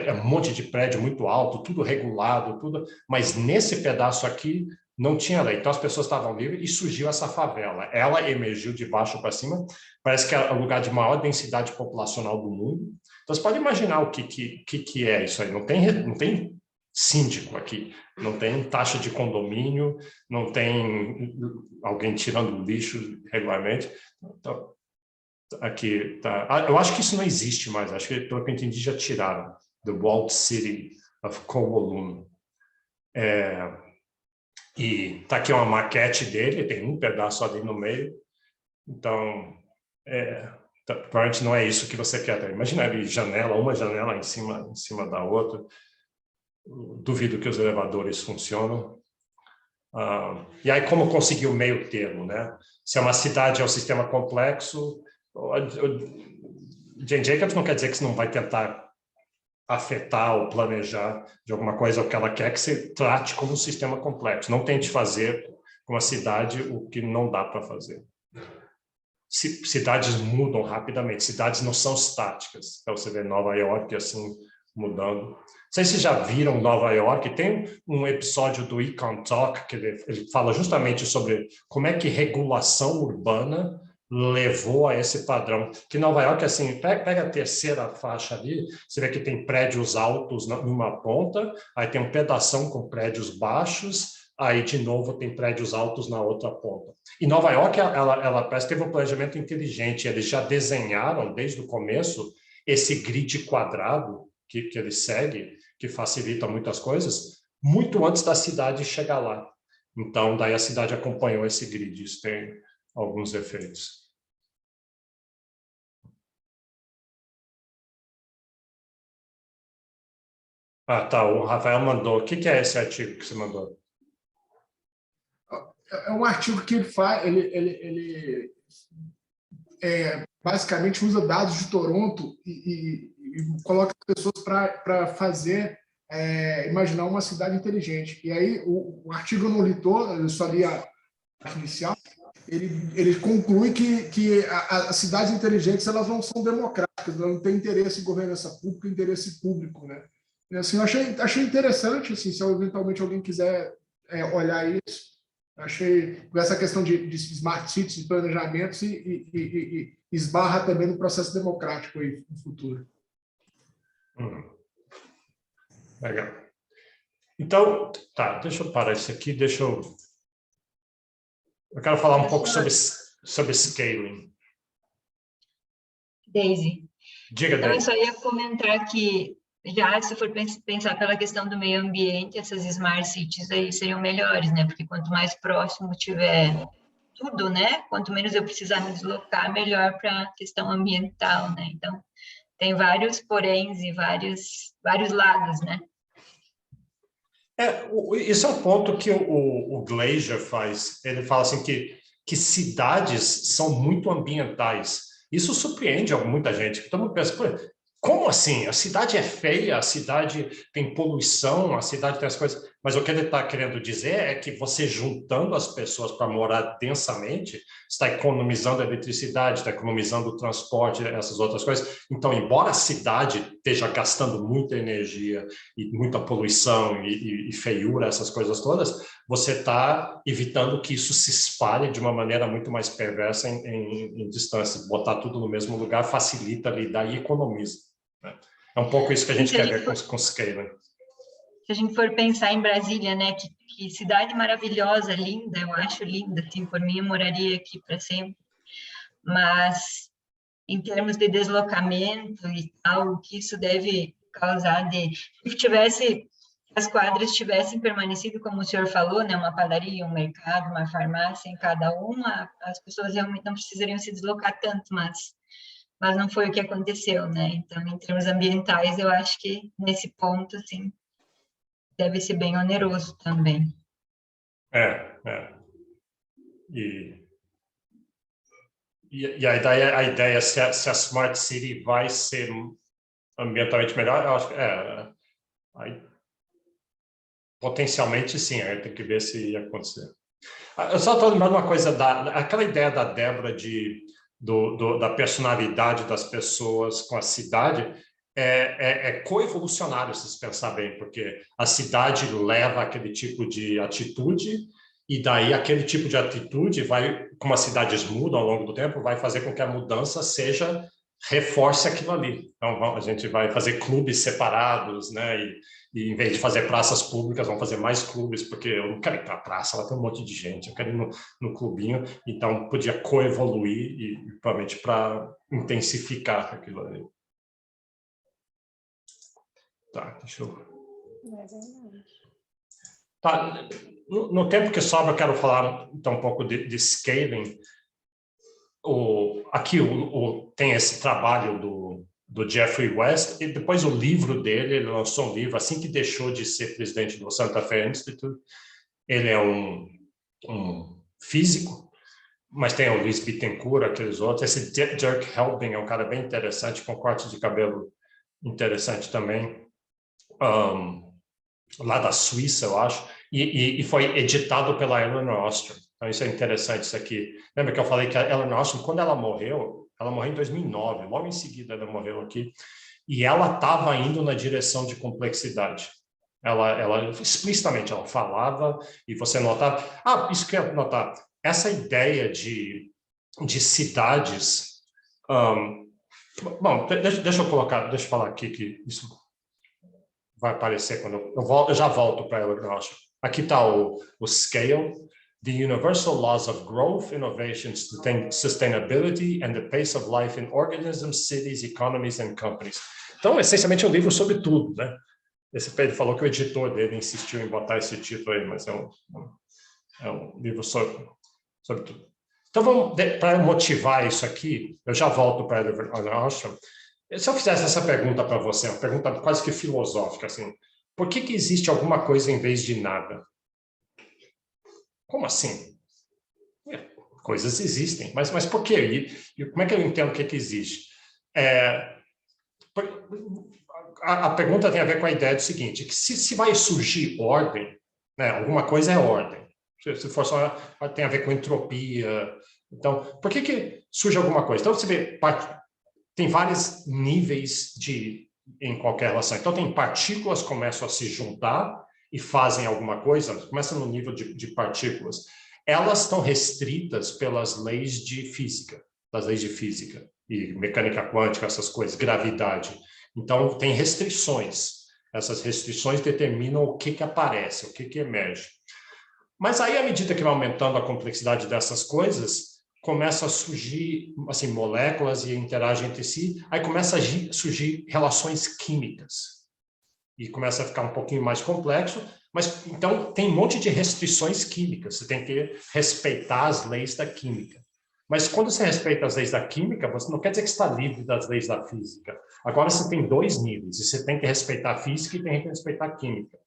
é um monte de prédio muito alto, tudo regulado, tudo, mas nesse pedaço aqui não tinha lei. Então, as pessoas estavam livres e surgiu essa favela. Ela emergiu de baixo para cima, parece que é o lugar de maior densidade populacional do mundo. Então, você pode imaginar o que é isso aí. Não tem síndico aqui, não tem taxa de condomínio, não tem alguém tirando lixo regularmente. Então, aqui tá. Eu acho que isso não existe mais, acho que, pelo que eu entendi, já tiraram. The Walled City of Kowloon. E tá aqui uma maquete dele, tem um pedaço ali no meio. Então, provavelmente não é isso que você quer. Imagina ali uma janela em cima da outra. Duvido que os elevadores funcionam. E aí, como conseguir o meio termo, né? Se é uma cidade, é um sistema complexo, Jane Jacobs não quer dizer que você não vai tentar afetar ou planejar de alguma coisa o que ela quer que você trate como um sistema complexo. Não tente fazer com a cidade o que não dá para fazer. Cidades mudam rapidamente, cidades não são estáticas. Então, você vê Nova York assim, mudando. Não sei se vocês já viram Nova York, tem um episódio do Econ Talk que ele fala justamente sobre como é que regulação urbana levou a esse padrão. Que Nova York, assim, pega a terceira faixa ali, você vê que tem prédios altos numa ponta, aí tem um pedação com prédios baixos, aí de novo tem prédios altos na outra ponta. E Nova York, ela parece que teve um planejamento inteligente, eles já desenharam desde o começo esse grid quadrado que ele segue, que facilita muitas coisas, muito antes da cidade chegar lá. Então, daí a cidade acompanhou esse grid, isso tem alguns efeitos. Ah, tá, o Rafael mandou. O que é esse artigo que você mandou? É um artigo que ele faz, ele basicamente usa dados de Toronto e coloca pessoas para fazer, imaginar uma cidade inteligente. E aí o artigo eu não li todo, eu só li a parte inicial. Ele conclui que as cidades inteligentes elas não são democráticas, não têm interesse em governança pública, interesse público, né? E, assim, eu achei interessante, assim, se eventualmente alguém quiser olhar isso, achei essa questão de smart cities, de planejamentos e esbarra também no processo democrático aí no futuro. Legal. Então, tá, deixa eu parar isso aqui, eu quero falar um pouco sobre scaling. Daisy. Diga, Então, Daisy. eu só ia comentar que, já se for pensar pela questão do meio ambiente, essas smart cities aí seriam melhores, né? Porque quanto mais próximo tiver tudo, né? Quanto menos eu precisar me deslocar, melhor para a questão ambiental, né? Então, tem vários poréns e vários lados, né? Isso é um ponto que o Glaser faz. Ele fala assim que cidades são muito ambientais. Isso surpreende muita gente. Todo mundo pensa, como assim? A cidade é feia, a cidade tem poluição, a cidade tem as coisas... Mas o que ele está querendo dizer é que você juntando as pessoas para morar densamente, está economizando eletricidade, está economizando o transporte, essas outras coisas. Então, embora a cidade esteja gastando muita energia e muita poluição e feiura, essas coisas todas, você está evitando que isso se espalhe de uma maneira muito mais perversa em distância. Botar tudo no mesmo lugar facilita lidar e economiza. Né? É um pouco isso que a gente quer ver com scaling. Se a gente for pensar em Brasília, né, que cidade maravilhosa, linda, eu acho linda, assim, por mim eu moraria aqui para sempre, mas em termos de deslocamento e tal, o que isso deve causar se as quadras tivessem permanecido, como o senhor falou, né, uma padaria, um mercado, uma farmácia em cada uma, as pessoas realmente não precisariam se deslocar tanto, mas não foi o que aconteceu, né? Então, em termos ambientais, eu acho que nesse ponto, assim, deve ser bem oneroso também. E a ideia se a Smart City vai ser ambientalmente melhor, eu acho que potencialmente sim, aí tem que ver se ia acontecer. Eu só estou lembrando uma coisa, aquela ideia da Débora da personalidade das pessoas com a cidade, é coevolucionário, se você pensar bem, porque a cidade leva aquele tipo de atitude e daí aquele tipo de atitude vai, como as cidades mudam ao longo do tempo, vai fazer com que a mudança reforce aquilo ali. Então, a gente vai fazer clubes separados, né? E em vez de fazer praças públicas, vão fazer mais clubes, porque eu não quero ir para a praça, lá tem um monte de gente, eu quero ir no clubinho. Então, podia coevoluir e provavelmente para intensificar aquilo ali. Tá, deixa eu... Tá, no tempo que sobra, eu quero falar então um pouco de scaling. Aqui tem esse trabalho do Jeffrey West, e depois o livro dele, ele lançou um livro assim que deixou de ser presidente do Santa Fe Institute. Ele é um físico, mas tem o Luiz Bittencourt, aqueles outros. Esse Dirk Helbing é um cara bem interessante, com corte de cabelo interessante também, lá da Suíça, eu acho, e foi editado pela Eleanor Ostrom. Então, isso é interessante, isso aqui. Lembra que eu falei que a Eleanor Ostrom, quando ela morreu em 2009, logo em seguida ela morreu aqui, e ela estava indo na direção de complexidade. Ela explicitamente, ela falava, e você notava... isso que eu ia notar, essa ideia de de cidades. Bom, deixa eu falar aqui que isso vai aparecer quando eu já volto para ela, eu acho. Aqui está o scale, the universal laws of growth, innovation, sustainability, and the pace of life in organisms, cities, economies, and companies. Então, essencialmente, é um livro sobre tudo, né? Esse Pedro falou que o editor dele insistiu em botar esse título aí, mas é um livro sobre tudo. Então, para motivar isso aqui, eu já volto para a Ostrom. Se eu fizesse essa pergunta para você, uma pergunta quase que filosófica, assim, por que existe alguma coisa em vez de nada? Como assim? Coisas existem, mas por quê? E como é que eu entendo o que existe? A pergunta tem a ver com a ideia do seguinte, que se vai surgir ordem, né, alguma coisa é ordem. Se for só, tem a ver com entropia. Então, por que surge alguma coisa? Então, você vê, tem vários níveis em qualquer relação. Então, tem partículas que começam a se juntar e fazem alguma coisa, começa no nível de partículas. Elas estão restritas pelas leis de física, das leis de física e mecânica quântica, essas coisas, gravidade. Então, tem restrições. Essas restrições determinam o que aparece, o que emerge. Mas aí, à medida que vai aumentando a complexidade dessas coisas, começa a surgir assim, moléculas e interagem entre si, aí começa a surgir relações químicas. E começa a ficar um pouquinho mais complexo, mas então tem um monte de restrições químicas, você tem que respeitar as leis da química. Mas quando você respeita as leis da química, você não quer dizer que está livre das leis da física. Agora você tem dois níveis, e você tem que respeitar a física e tem que respeitar a química.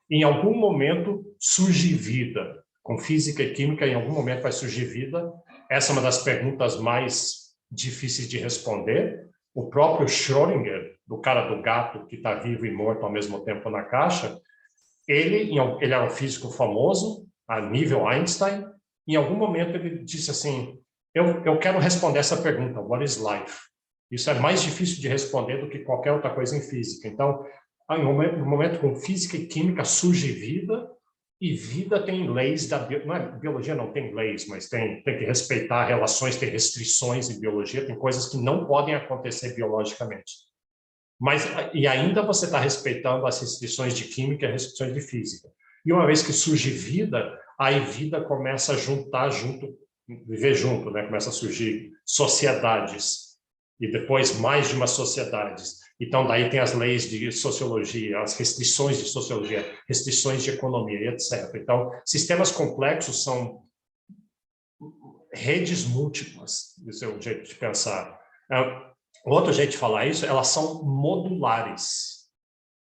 Em algum momento surge vida. Com física e química, em algum momento vai surgir vida. Essa é uma das perguntas mais difíceis de responder. O próprio Schrödinger, do cara do gato que está vivo e morto ao mesmo tempo na caixa, ele era um físico famoso, a nível Einstein. Em algum momento ele disse assim, eu quero responder essa pergunta, what is life? Isso é mais difícil de responder do que qualquer outra coisa em física. Então, no momento com física e química surge vida, e vida tem leis da biologia não tem leis, mas tem que respeitar relações, tem restrições em biologia, tem coisas que não podem acontecer biologicamente. E ainda você está respeitando as restrições de química e restrições de física. E uma vez que surge vida, aí vida começa a viver junto, né? Começa a surgir sociedades, e depois mais de uma sociedades. Então, daí tem as leis de sociologia, as restrições de sociologia, restrições de economia, etc. Então, sistemas complexos são redes múltiplas, esse é um jeito de pensar. Outro jeito de falar isso, elas são modulares.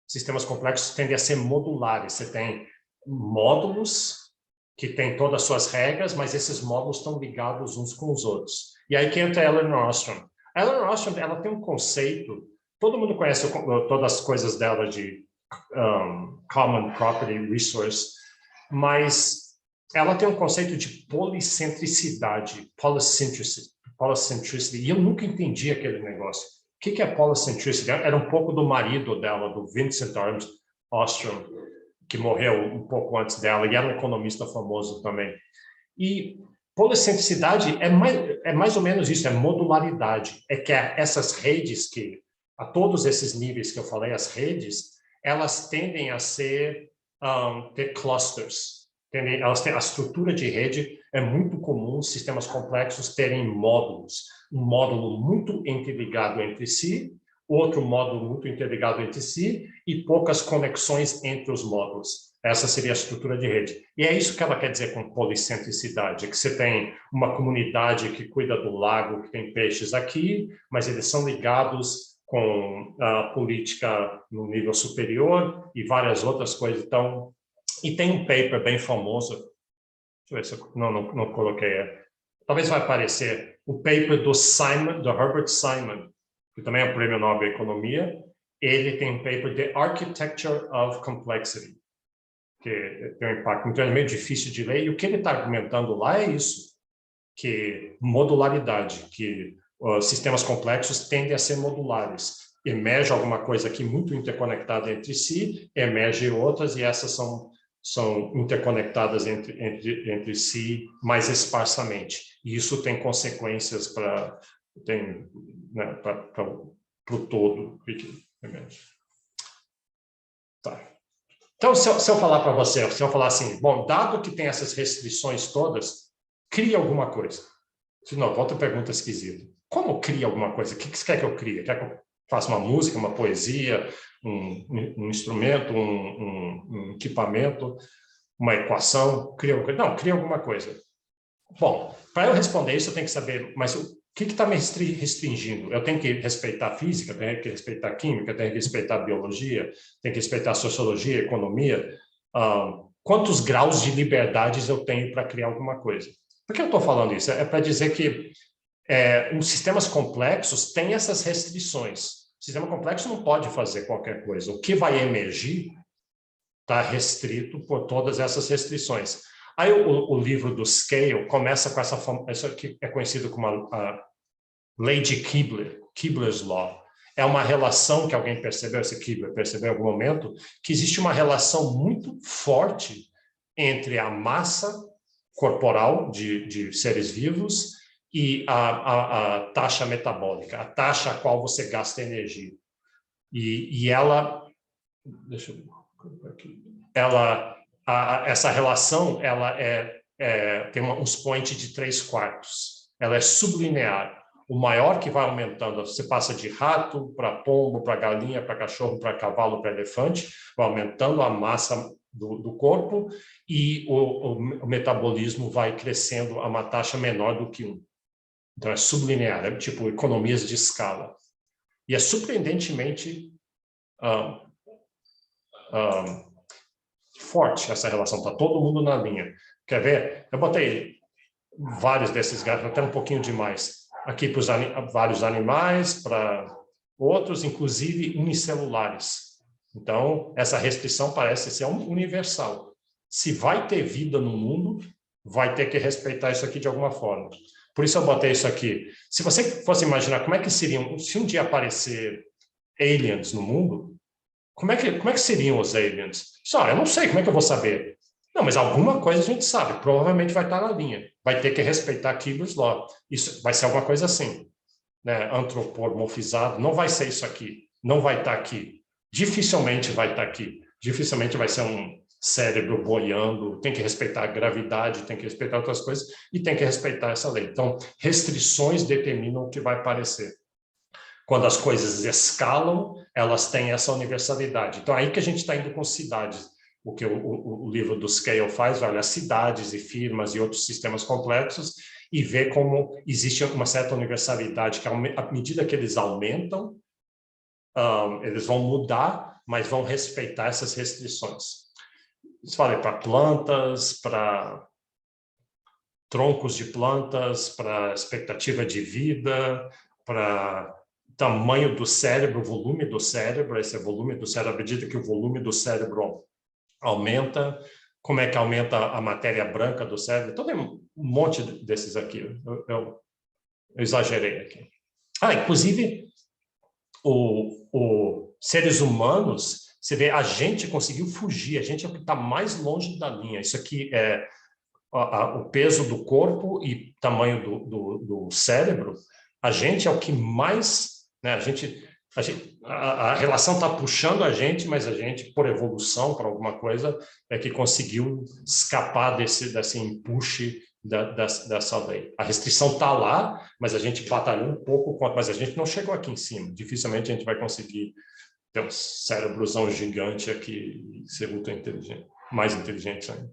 Sistemas complexos tendem a ser modulares. Você tem módulos que têm todas as suas regras, mas esses módulos estão ligados uns com os outros. E aí que entra a Elinor Ostrom. A Elinor Ostrom, ela tem um conceito, todo mundo conhece todas as coisas dela de Common Property Resource, mas ela tem um conceito de policentricidade, polycentricity, e eu nunca entendi aquele negócio. O que é polycentricity? Era um pouco do marido dela, do Vincent Ostrom, que morreu um pouco antes dela, e era um economista famoso também. E policentricidade é mais ou menos isso, é modularidade. É que essas redes, a todos esses níveis que eu falei, as redes, elas tendem a ter clusters. A estrutura de rede é muito comum, sistemas complexos terem módulos. Um módulo muito interligado entre si, outro módulo muito interligado entre si e poucas conexões entre os módulos. Essa seria a estrutura de rede. E é isso que ela quer dizer com policentricidade, que você tem uma comunidade que cuida do lago, que tem peixes aqui, mas eles são ligados com a política no nível superior e várias outras coisas. Então, e tem um paper bem famoso, deixa eu ver se eu não coloquei, talvez vai aparecer, o paper do Herbert Simon, que também é um prêmio Nobel de Economia. Ele tem um paper The Architecture of Complexity, que tem um impacto muito grande, meio difícil de ler, e o que ele está argumentando lá é isso, que modularidade, que sistemas complexos tendem a ser modulares. Emerge alguma coisa aqui muito interconectada entre si, emerge outras, e essas são são interconectadas entre si mais esparsamente. E isso tem consequências para o todo. Tá. Então, se eu falar para você, se eu falar assim, bom, dado que tem essas restrições todas, cria alguma coisa. Se não, volta a pergunta esquisita. Como cria alguma coisa? O que você quer que eu crie? Quer que eu faça uma música, uma poesia, um instrumento, um equipamento, uma equação? Cria alguma coisa? Não, cria alguma coisa. Bom, para eu responder isso, eu tenho que saber, mas o que está me restringindo? Eu tenho que respeitar a física, tenho que respeitar a química, tenho que respeitar a biologia, tenho que respeitar a sociologia, a economia. Quantos graus de liberdades eu tenho para criar alguma coisa? Por que eu estou falando isso? É para dizer que os sistemas complexos têm essas restrições. O sistema complexo não pode fazer qualquer coisa. O que vai emergir está restrito por todas essas restrições. Aí o livro do Scale começa com essa que é conhecido como a lei de Kibler's Law. É uma relação que alguém percebeu, esse Kibler percebeu em algum momento, que existe uma relação muito forte entre a massa corporal de seres vivos e a taxa metabólica, a taxa a qual você gasta energia. E ela... Deixa eu ver aqui. Essa relação ela tem uns points de 3/4. Ela é sublinear. O maior que vai aumentando, você passa de rato para pombo, para galinha, para cachorro, para cavalo, para elefante, vai aumentando a massa do corpo e o metabolismo vai crescendo a uma taxa menor do que 1. Então, é sublinear, é tipo economias de escala. E é surpreendentemente forte essa relação, está todo mundo na linha. Quer ver? Eu botei vários desses gráficos, até um pouquinho demais. Aqui para vários animais, para outros, inclusive unicelulares. Então, essa restrição parece ser universal. Se vai ter vida no mundo, vai ter que respeitar isso aqui de alguma forma. Por isso eu botei isso aqui. Se você fosse imaginar como é que seriam, se um dia aparecer aliens no mundo, como é que seriam os aliens? Só, eu não sei, como é que eu vou saber? Não, mas alguma coisa a gente sabe, provavelmente vai estar na linha. Vai ter que respeitar Kibler's Law. Isso vai ser alguma coisa assim, né? Antropomorfizado, não vai ser isso aqui, não vai estar aqui. Dificilmente vai estar aqui. Dificilmente vai ser um cérebro boiando, tem que respeitar a gravidade, tem que respeitar outras coisas e tem que respeitar essa lei. Então, restrições determinam o que vai aparecer. Quando as coisas escalam, elas têm essa universalidade. Então, aí que a gente está indo com cidades. O que o livro do Scale faz, olha, cidades e firmas e outros sistemas complexos e vê como existe uma certa universalidade, que à medida que eles aumentam, eles vão mudar, mas vão respeitar essas restrições. Isso vale para plantas, para troncos de plantas, para expectativa de vida, para tamanho do cérebro, volume do cérebro, esse é o volume do cérebro, à medida que o volume do cérebro aumenta, como é que aumenta a matéria branca do cérebro, então tem um monte desses aqui, eu exagerei aqui. Inclusive, os seres humanos, você vê, a gente conseguiu fugir, a gente é o que está mais longe da linha, isso aqui é o peso do corpo e tamanho do cérebro, a gente é o que mais, né, a relação está puxando a gente, mas a gente, por evolução, por alguma coisa, é que conseguiu escapar desse empuxe dessa lei. A restrição está lá, mas a gente batalhou um pouco, mas a gente não chegou aqui em cima. Dificilmente a gente vai conseguir ter um cérebrozão gigante aqui e ser ultra inteligente, mais inteligente ainda.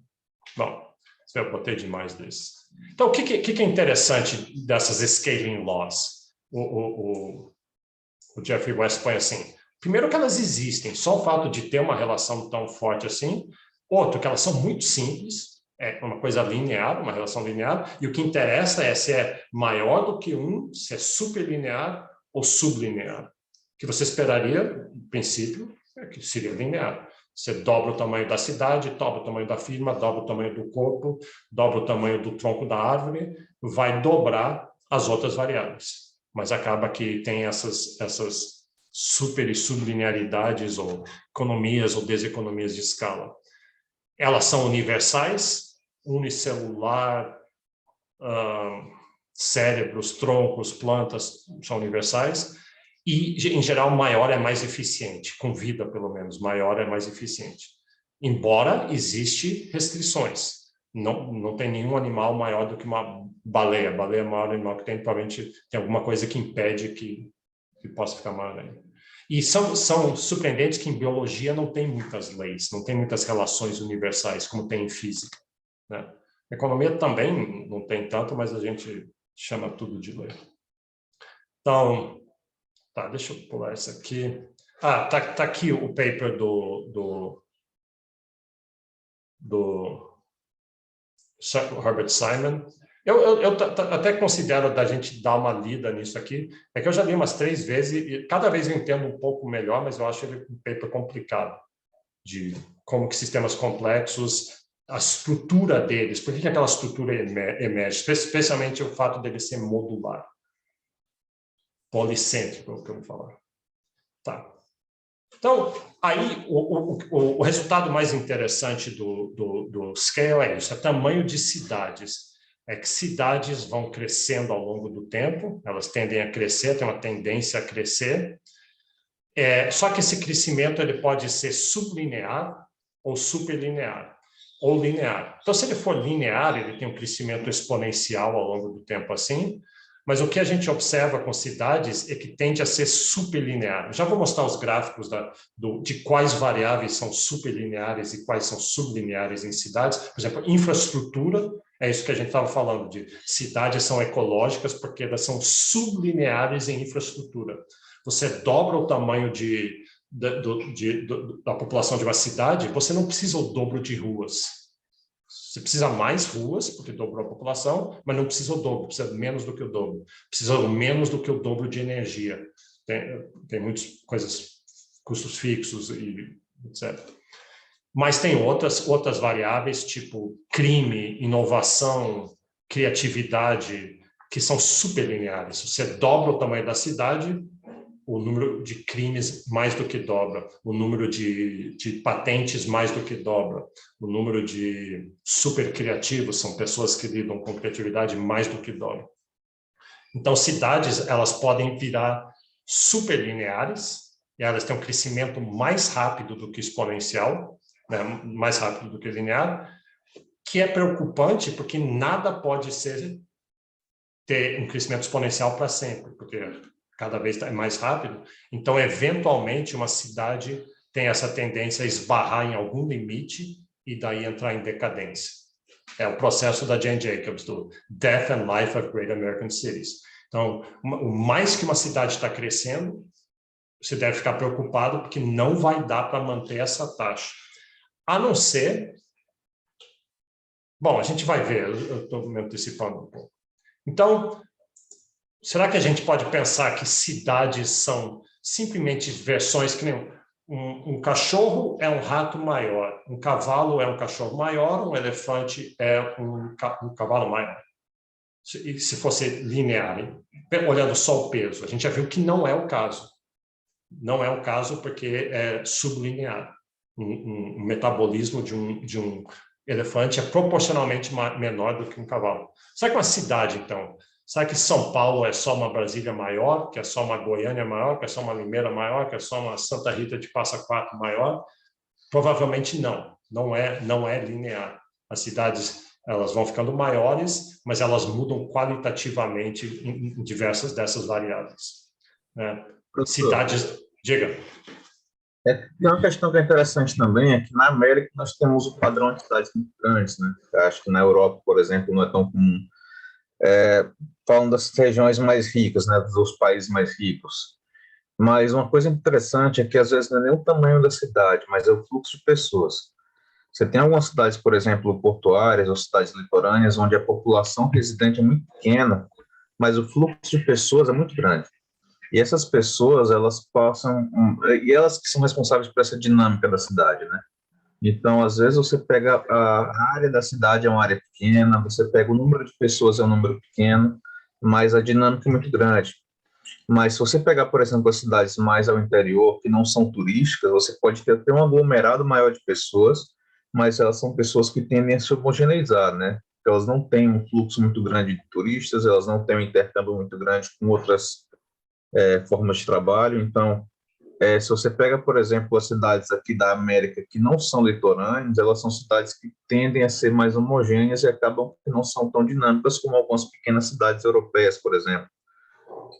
Bom, eu botei demais desses. Então, o que é interessante dessas scaling laws? O Jeffrey West põe assim, primeiro que elas existem, só o fato de ter uma relação tão forte assim, outro, que elas são muito simples, é uma coisa linear, uma relação linear, e o que interessa é se é maior do que 1, se é superlinear ou sublinear. O que você esperaria, no princípio, é que seria linear. Você dobra o tamanho da cidade, dobra o tamanho da firma, dobra o tamanho do corpo, dobra o tamanho do tronco da árvore, vai dobrar as outras variáveis. Mas acaba que tem essas super e sublinearidades ou economias ou deseconomias de escala. elas são universais, unicelular, cérebros, troncos, plantas são universais, e, em geral, maior é mais eficiente, com vida, pelo menos, maior é mais eficiente. Embora existe restrições. Não tem nenhum animal maior do que uma baleia. A baleia é o maior animal que tem, provavelmente tem alguma coisa que impede que possa ficar maior ainda. E são surpreendentes que em biologia não tem muitas leis, não tem muitas relações universais, como tem em física, né? Economia também não tem tanto, mas a gente chama tudo de lei. Então, tá, deixa eu pular isso aqui. Tá aqui o paper do Herbert Simon. Eu até considero da gente dar uma lida nisso aqui. É que eu já li umas 3 vezes e cada vez eu entendo um pouco melhor, mas eu acho ele um paper complicado de como que sistemas complexos, a estrutura deles, por que aquela estrutura emerge, especialmente o fato dele ser modular, policêntrico, é o que eu vou falar. Tá. Então, aí, o resultado mais interessante do scale é isso, é tamanho de cidades. É que cidades vão crescendo ao longo do tempo, elas tendem a crescer, tem uma tendência a crescer, só que esse crescimento ele pode ser sublinear ou superlinear, ou linear. Então, se ele for linear, ele tem um crescimento exponencial ao longo do tempo assim, mas o que a gente observa com cidades é que tende a ser superlinear. Eu já vou mostrar os gráficos de quais variáveis são superlineares e quais são sublineares em cidades. Por exemplo, infraestrutura, é isso que a gente estava falando, de cidades são ecológicas porque elas são sublineares em infraestrutura. Você dobra o tamanho da população de uma cidade, você não precisa o dobro de ruas. Você precisa mais ruas, porque dobrou a população, mas não precisa o dobro, precisa menos do que o dobro. Precisa menos do que o dobro de energia. Tem muitas coisas, custos fixos e etc. Mas tem outras variáveis, tipo crime, inovação, criatividade, que são superlineares. Você dobra o tamanho da cidade, o número de crimes mais do que dobra, o número de patentes mais do que dobra, o número de super criativos, são pessoas que lidam com criatividade, mais do que dobra. Então, cidades, elas podem virar superlineares, e elas têm um crescimento mais rápido do que exponencial, né, mais rápido do que linear, que é preocupante, porque nada pode ter um crescimento exponencial para sempre, porque cada vez é mais rápido. Então, eventualmente, uma cidade tem essa tendência a esbarrar em algum limite e daí entrar em decadência. É o processo da Jane Jacobs, do Death and Life of Great American Cities. Então, o mais que uma cidade está crescendo, você deve ficar preocupado porque não vai dar para manter essa taxa. A não ser... Bom, a gente vai ver, eu estou me antecipando um pouco. Então, será que a gente pode pensar que cidades são simplesmente versões que nem um cachorro é um rato maior, um cavalo é um cachorro maior, um elefante é um cavalo maior? Se fosse linear, hein? Olhando só o peso, a gente já viu que não é o caso. Não é o caso porque é sublinear. Um metabolismo de um elefante é proporcionalmente menor do que um cavalo. Será que uma cidade, então... Será que São Paulo é só uma Brasília maior, que é só uma Goiânia maior, que é só uma Limeira maior, que é só uma Santa Rita de Passa Quatro maior? Provavelmente não. Não é linear. As cidades, elas vão ficando maiores, mas elas mudam qualitativamente em diversas dessas variáveis, né? Cidades... Diga. Tem uma questão que é interessante também, é que na América nós temos o padrão de cidades muito grandes, né? Eu acho que na Europa, por exemplo, não é tão comum. Falando das regiões mais ricas, né, dos países mais ricos. Mas uma coisa interessante é que, às vezes, não é nem o tamanho da cidade, mas é o fluxo de pessoas. Você tem algumas cidades, por exemplo, portuárias ou cidades litorâneas, onde a população residente é muito pequena, mas o fluxo de pessoas é muito grande. E essas pessoas, elas passam... E elas que são responsáveis por essa dinâmica da cidade, né? Então, às vezes, você pega a área da cidade é uma área pequena, você pega o número de pessoas é um número pequeno, mas a dinâmica é muito grande. Mas se você pegar, por exemplo, as cidades mais ao interior, que não são turísticas, você pode ter um aglomerado maior de pessoas, mas elas são pessoas que tendem a se homogeneizar, né? Elas não têm um fluxo muito grande de turistas, elas não têm um intercâmbio muito grande com outras formas de trabalho. Então, se você pega, por exemplo, as cidades aqui da América que não são litorâneas, elas são cidades que tendem a ser mais homogêneas e acabam que não são tão dinâmicas como algumas pequenas cidades europeias, por exemplo.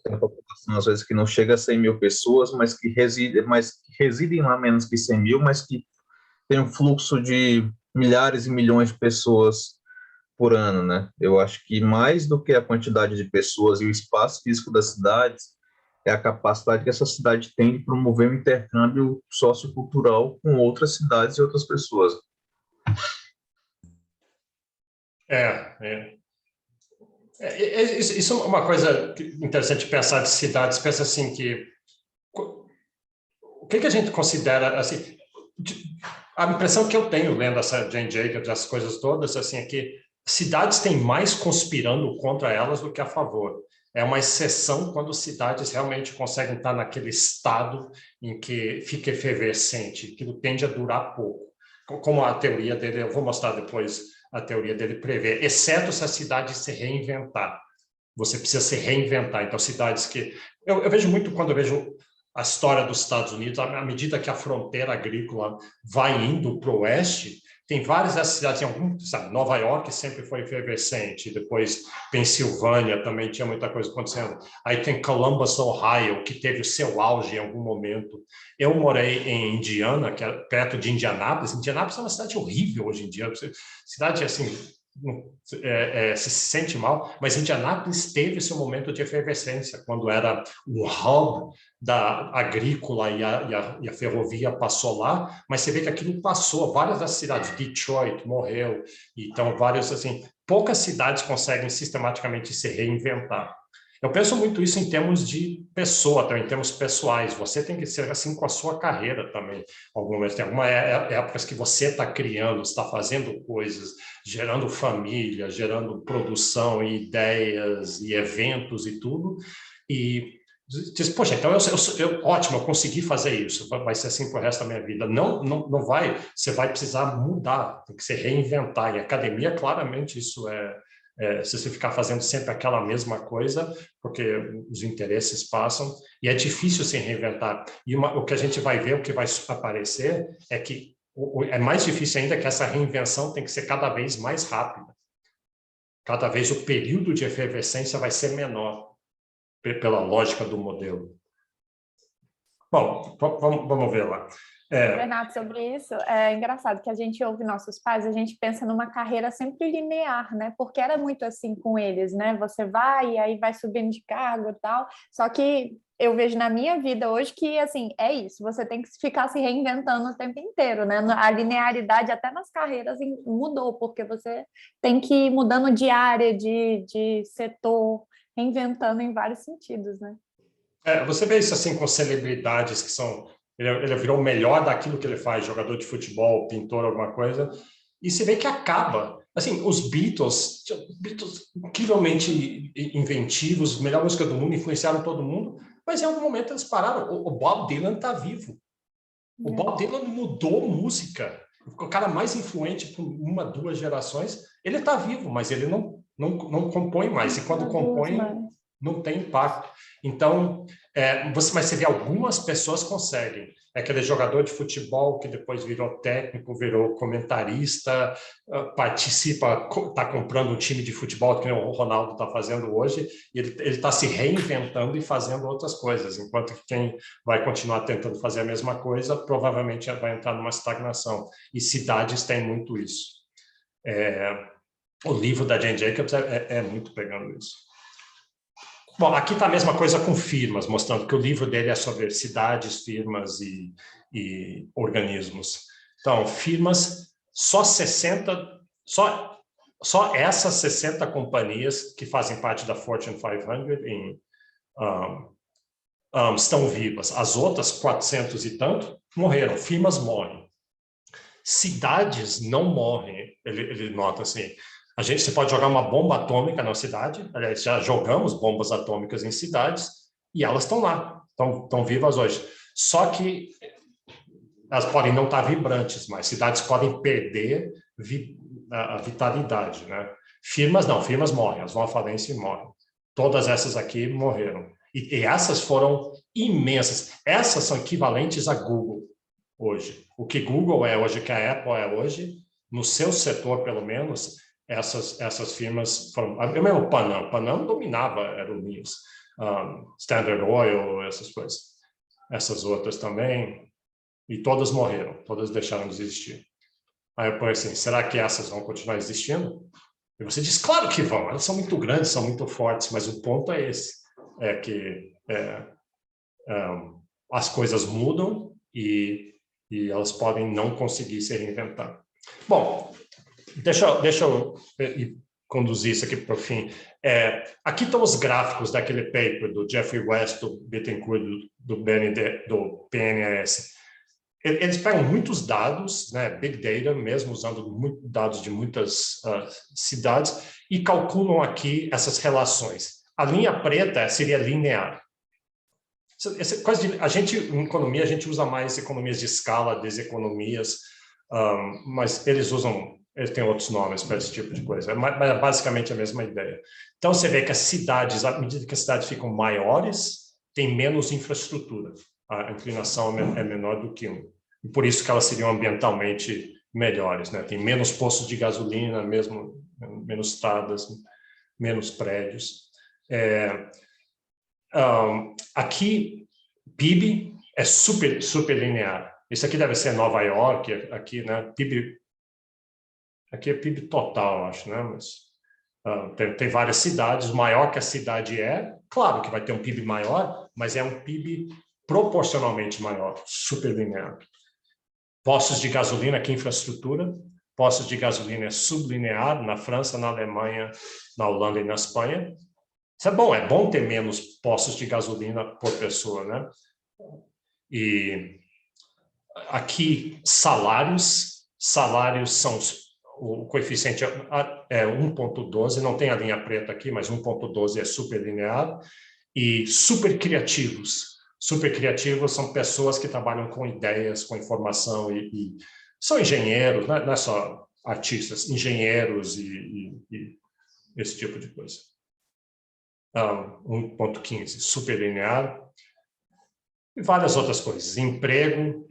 Tem uma população, às vezes, que não chega a 100 mil pessoas, mas que residem lá menos que 100 mil, mas que tem um fluxo de milhares e milhões de pessoas por ano, né? Eu acho que mais do que a quantidade de pessoas e o espaço físico das cidades, é a capacidade que essa cidade tem de promover um intercâmbio sociocultural com outras cidades e outras pessoas. Isso é uma coisa interessante de pensar de cidades. Pensa assim que o que a gente considera assim, a impressão que eu tenho lendo essa Jane Jacobs, essas coisas todas, assim, é que cidades têm mais conspirando contra elas do que a favor. É uma exceção quando cidades realmente conseguem estar naquele estado em que fica efervescente, que tende a durar pouco. Como a teoria dele, eu vou mostrar depois a teoria dele prevê, exceto se a cidade se reinventar. Você precisa se reinventar. Então, cidades que... Eu vejo muito quando eu vejo a história dos Estados Unidos, à medida que a fronteira agrícola vai indo para o oeste, tem várias das cidades, sabe, Nova York sempre foi efervescente, depois Pensilvânia também tinha muita coisa acontecendo. Aí tem Columbus, Ohio, que teve o seu auge em algum momento. Eu morei em Indiana, que é perto de Indianápolis. Indianápolis é uma cidade horrível hoje em dia. Cidade, assim, se sente mal, mas Indianápolis teve seu momento de efervescência, quando era o hub da agrícola e a ferrovia passou lá, mas você vê que aquilo passou, várias das cidades, Detroit morreu, então várias, assim, poucas cidades conseguem sistematicamente se reinventar. Eu penso muito isso em termos de pessoa, também, em termos pessoais. Você tem que ser assim com a sua carreira também. Tem algumas épocas que você está criando, está fazendo coisas, gerando família, gerando produção e ideias e eventos e tudo. E diz, poxa, então ótimo, eu consegui fazer isso, vai ser assim para o resto da minha vida. Não vai, você vai precisar mudar, tem que se reinventar. Em academia, claramente, isso se você ficar fazendo sempre aquela mesma coisa, porque os interesses passam, e é difícil se reinventar. E o que a gente vai ver, o que vai aparecer, é que é mais difícil ainda que essa reinvenção tem que ser cada vez mais rápida. Cada vez o período de efervescência vai ser menor, pela lógica do modelo. Bom, vamos ver lá. Renato, sobre isso, é engraçado que a gente ouve nossos pais, a gente pensa numa carreira sempre linear, né? Porque era muito assim com eles, né? Você vai e aí vai subindo de cargo e tal. Só que eu vejo na minha vida hoje que, assim, é isso. Você tem que ficar se reinventando o tempo inteiro, né? A linearidade até nas carreiras mudou, porque você tem que ir mudando de área, de setor, reinventando em vários sentidos, né? Você vê isso assim com celebridades que são... Ele virou o melhor daquilo que ele faz, jogador de futebol, pintor, alguma coisa, e você vê que acaba. Assim, os Beatles incrivelmente inventivos, melhor música do mundo, influenciaram todo mundo, mas em algum momento eles pararam. O Bob Dylan está vivo. O Bob Dylan mudou música. O cara mais influente por 1, 2 gerações, ele está vivo, mas ele não compõe mais. E quando compõe, não tem impacto. Então, mas você vê algumas pessoas conseguem. É aquele jogador de futebol que depois virou técnico, virou comentarista, participa, está comprando um time de futebol, que o Ronaldo está fazendo hoje, e ele está se reinventando e fazendo outras coisas, enquanto que quem vai continuar tentando fazer a mesma coisa, provavelmente vai entrar numa estagnação. E cidades têm muito isso. O livro da Jane Jacobs é muito pegando isso. Bom, aqui está a mesma coisa com firmas, mostrando que o livro dele é sobre cidades, firmas e organismos. Então, firmas, só essas 60 companhias que fazem parte da Fortune 500 estão vivas. As outras 400 e tanto morreram. Firmas morrem. Cidades não morrem, ele nota assim. Você pode jogar uma bomba atômica na cidade, aliás, já jogamos bombas atômicas em cidades, e elas estão lá, estão vivas hoje. Só que elas podem não estar vibrantes, mas cidades podem perder a vitalidade, né? Firmas não, firmas morrem, elas vão à falência e morrem. Todas essas aqui morreram. E essas foram imensas. Essas são equivalentes a Google hoje. O que Google é hoje, que a Apple é hoje, no seu setor, pelo menos, essas firmas foram... Eu mesmo, Panam dominava aerolíneas. Standard Oil, essas coisas. Essas outras também. E todas morreram, todas deixaram de existir. Aí eu pensei assim, será que essas vão continuar existindo? E você diz, claro que vão, elas são muito grandes, são muito fortes, mas o ponto é esse, é que as coisas mudam e elas podem não conseguir se reinventar. Bom, deixa eu conduzir isso aqui para o fim. Aqui estão os gráficos daquele paper do Jeffrey West, do Bittencourt, do PNAS. Eles pegam muitos dados, né, Big Data, mesmo usando dados de muitas cidades, e calculam aqui essas relações. A linha preta seria linear. Essa coisa em economia, a gente usa mais economias de escala, deseconomias, mas eles têm outros nomes para esse tipo de coisa, mas é basicamente a mesma ideia. Então, você vê que as cidades, à medida que as cidades ficam maiores, tem menos infraestrutura. A inclinação é menor do que 1. E por isso que elas seriam ambientalmente melhores, né? Tem menos postos de gasolina, menos estradas, menos prédios. Aqui, PIB é super linear. Isso aqui deve ser Nova York, aqui, né? PIB, aqui é PIB total, acho, né? Mas tem várias cidades. O maior que a cidade claro que vai ter um PIB maior, mas é um PIB proporcionalmente maior, super linear. Postos de gasolina, aqui infraestrutura. Postos de gasolina é sublinear na França, na Alemanha, na Holanda e na Espanha. Isso é bom ter menos postos de gasolina por pessoa, né? E aqui, salários são, o coeficiente é 1,12, não tem a linha preta aqui, mas 1,12 é super linear. E super criativos. Super criativos são pessoas que trabalham com ideias, com informação e são engenheiros, não é só artistas, engenheiros e esse tipo de coisa. 1,15, super linear. E várias outras coisas. Emprego,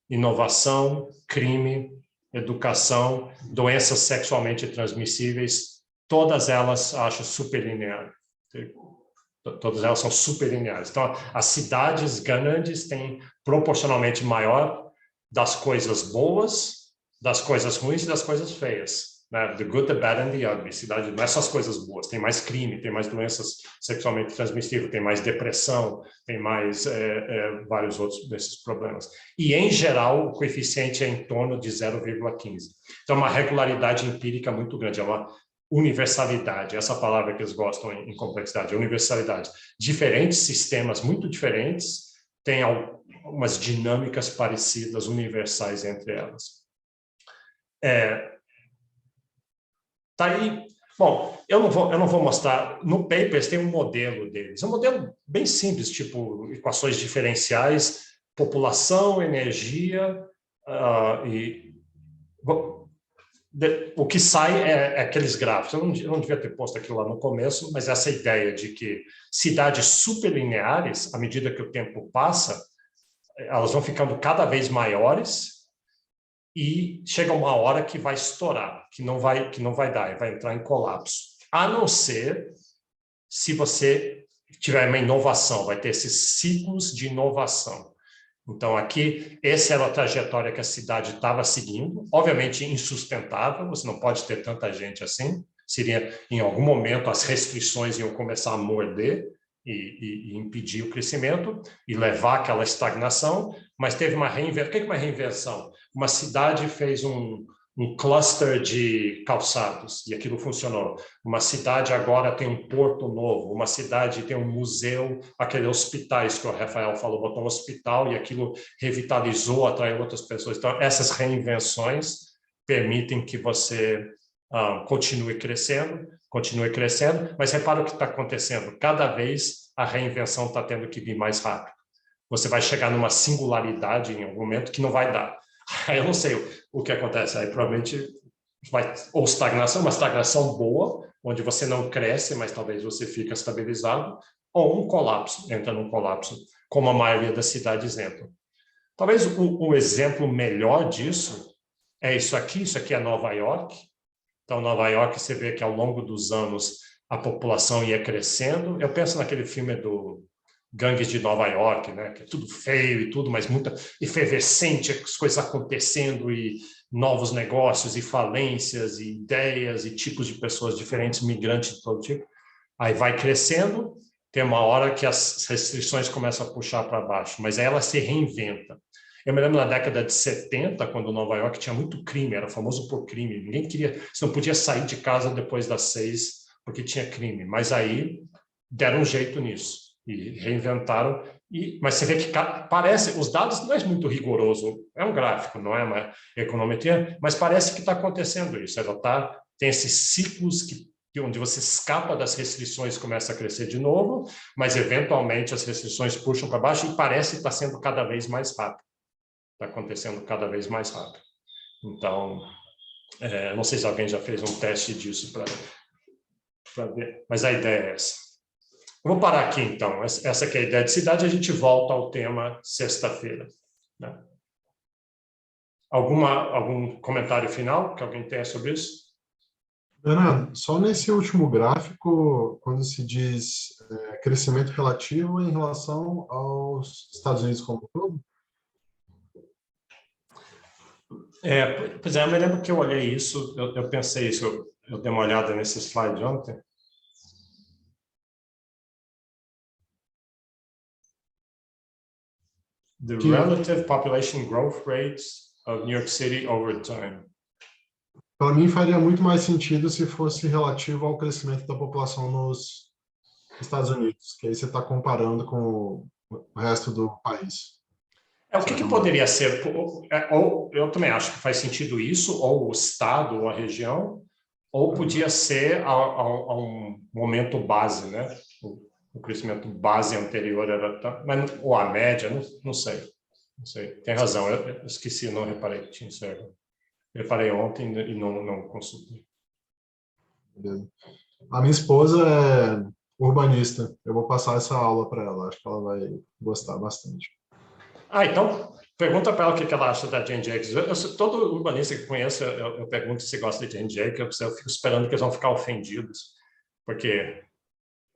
inovação, crime, educação, doenças sexualmente transmissíveis, todas elas acho super linear. Todas elas são super lineares. Então, as cidades grandes têm proporcionalmente maior das coisas boas, das coisas ruins e das coisas feias. Né? The good, the bad and the ugly. Cidade não é só as coisas boas. Tem mais crime, tem mais doenças sexualmente transmissíveis, tem mais depressão, tem mais vários outros desses problemas. E, em geral, o coeficiente é em torno de 0,15. Então, é uma regularidade empírica muito grande. É uma universalidade, essa palavra que eles gostam em complexidade, universalidade. Diferentes sistemas muito diferentes têm algumas dinâmicas parecidas, universais entre elas. Tá aí. Bom, eu não vou mostrar. No Papers tem um modelo deles. É um modelo bem simples, tipo equações diferenciais, população, energia o que sai é aqueles gráficos. Eu não devia ter posto aquilo lá no começo, mas essa ideia de que cidades superlineares, à medida que o tempo passa, elas vão ficando cada vez maiores e chega uma hora que vai estourar, que não vai dar, vai entrar em colapso. A não ser se você tiver uma inovação, vai ter esses ciclos de inovação. Então, aqui, essa era a trajetória que a cidade estava seguindo, obviamente insustentável, você não pode ter tanta gente assim, seria, em algum momento, as restrições iam começar a morder e impedir o crescimento e levar àquela estagnação, mas teve uma reinversão. O que é uma reinversão? Uma cidade fez um cluster de calçados, e aquilo funcionou. Uma cidade agora tem um porto novo, uma cidade tem um museu, aqueles hospitais que o Rafael falou, botou um hospital e aquilo revitalizou, atraiu outras pessoas. Então, essas reinvenções permitem que você continue crescendo, mas repara o que está acontecendo. Cada vez a reinvenção está tendo que vir mais rápido. você vai chegar numa singularidade em algum momento que não vai dar. Aí eu não sei o que acontece, aí provavelmente vai, ou estagnação, uma estagnação boa, onde você não cresce, mas talvez você fique estabilizado, ou um colapso, entra num colapso, como a maioria das cidades entram. Talvez o exemplo melhor disso é isso aqui é Nova York. Então, Nova York, você vê que ao longo dos anos a população ia crescendo. Eu penso naquele filme do Gangues de Nova York, né? Que é tudo feio e tudo, mas muita efervescente, as coisas acontecendo e novos negócios e falências e ideias e tipos de pessoas diferentes, migrantes de todo tipo. Aí vai crescendo, tem uma hora que as restrições começam a puxar para baixo, mas aí ela se reinventa. Eu me lembro na década de 70, quando Nova York tinha muito crime, era famoso por crime. Ninguém queria, você não podia sair de casa depois das 6 porque tinha crime. Mas aí deram um jeito nisso e reinventaram. Mas você vê que parece, os dados não é muito rigoroso, é um gráfico, não é uma econometria, mas parece que está acontecendo isso. Tem esses ciclos onde você escapa das restrições e começa a crescer de novo, mas eventualmente as restrições puxam para baixo e parece estar sendo cada vez mais rápido. Está acontecendo cada vez mais rápido. Então, não sei se alguém já fez um teste disso para ver, mas a ideia é essa. Eu vou parar aqui, então. Essa que é a ideia de cidade, a gente volta ao tema sexta-feira. Né? Algum comentário final que alguém tenha sobre isso? Bernardo, só nesse último gráfico, quando se diz crescimento relativo em relação aos Estados Unidos como um todo? Pois é, eu me lembro que eu olhei isso, eu pensei isso, eu dei uma olhada nesse slide ontem. The relative population growth rates of New York City over time. Para mim, faria muito mais sentido se fosse relativo ao crescimento da população nos Estados Unidos, que aí você está comparando com o resto do país. O que poderia ser? Ou eu também acho que faz sentido isso, ou o estado, ou a região, ou podia ser a um momento base, né? O crescimento base anterior era, ou a média, não sei. Não sei. Tem razão, eu esqueci, não reparei que tinha isso aí. Reparei ontem e não consultei. A minha esposa é urbanista. Eu vou passar essa aula para ela. Acho que ela vai gostar bastante. Então, pergunta para ela o que ela acha da Jane Jacobs. Todo urbanista que conheço, eu pergunto se gosta de Jane Jacobs, eu fico esperando que eles vão ficar ofendidos. Porque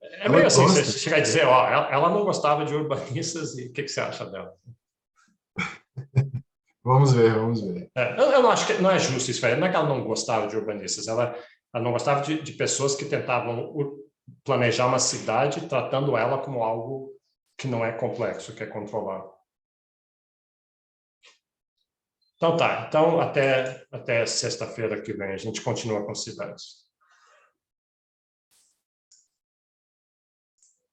é meio assim, você chegar e dizer, ela não gostava de urbanistas, e o que você acha dela? Vamos ver, vamos ver. Eu não acho que não é justo isso, não é que ela não gostava de urbanistas, ela não gostava de pessoas que tentavam planejar uma cidade tratando ela como algo que não é complexo, que é controlável. Então tá, até sexta-feira que vem a gente continua com cidades.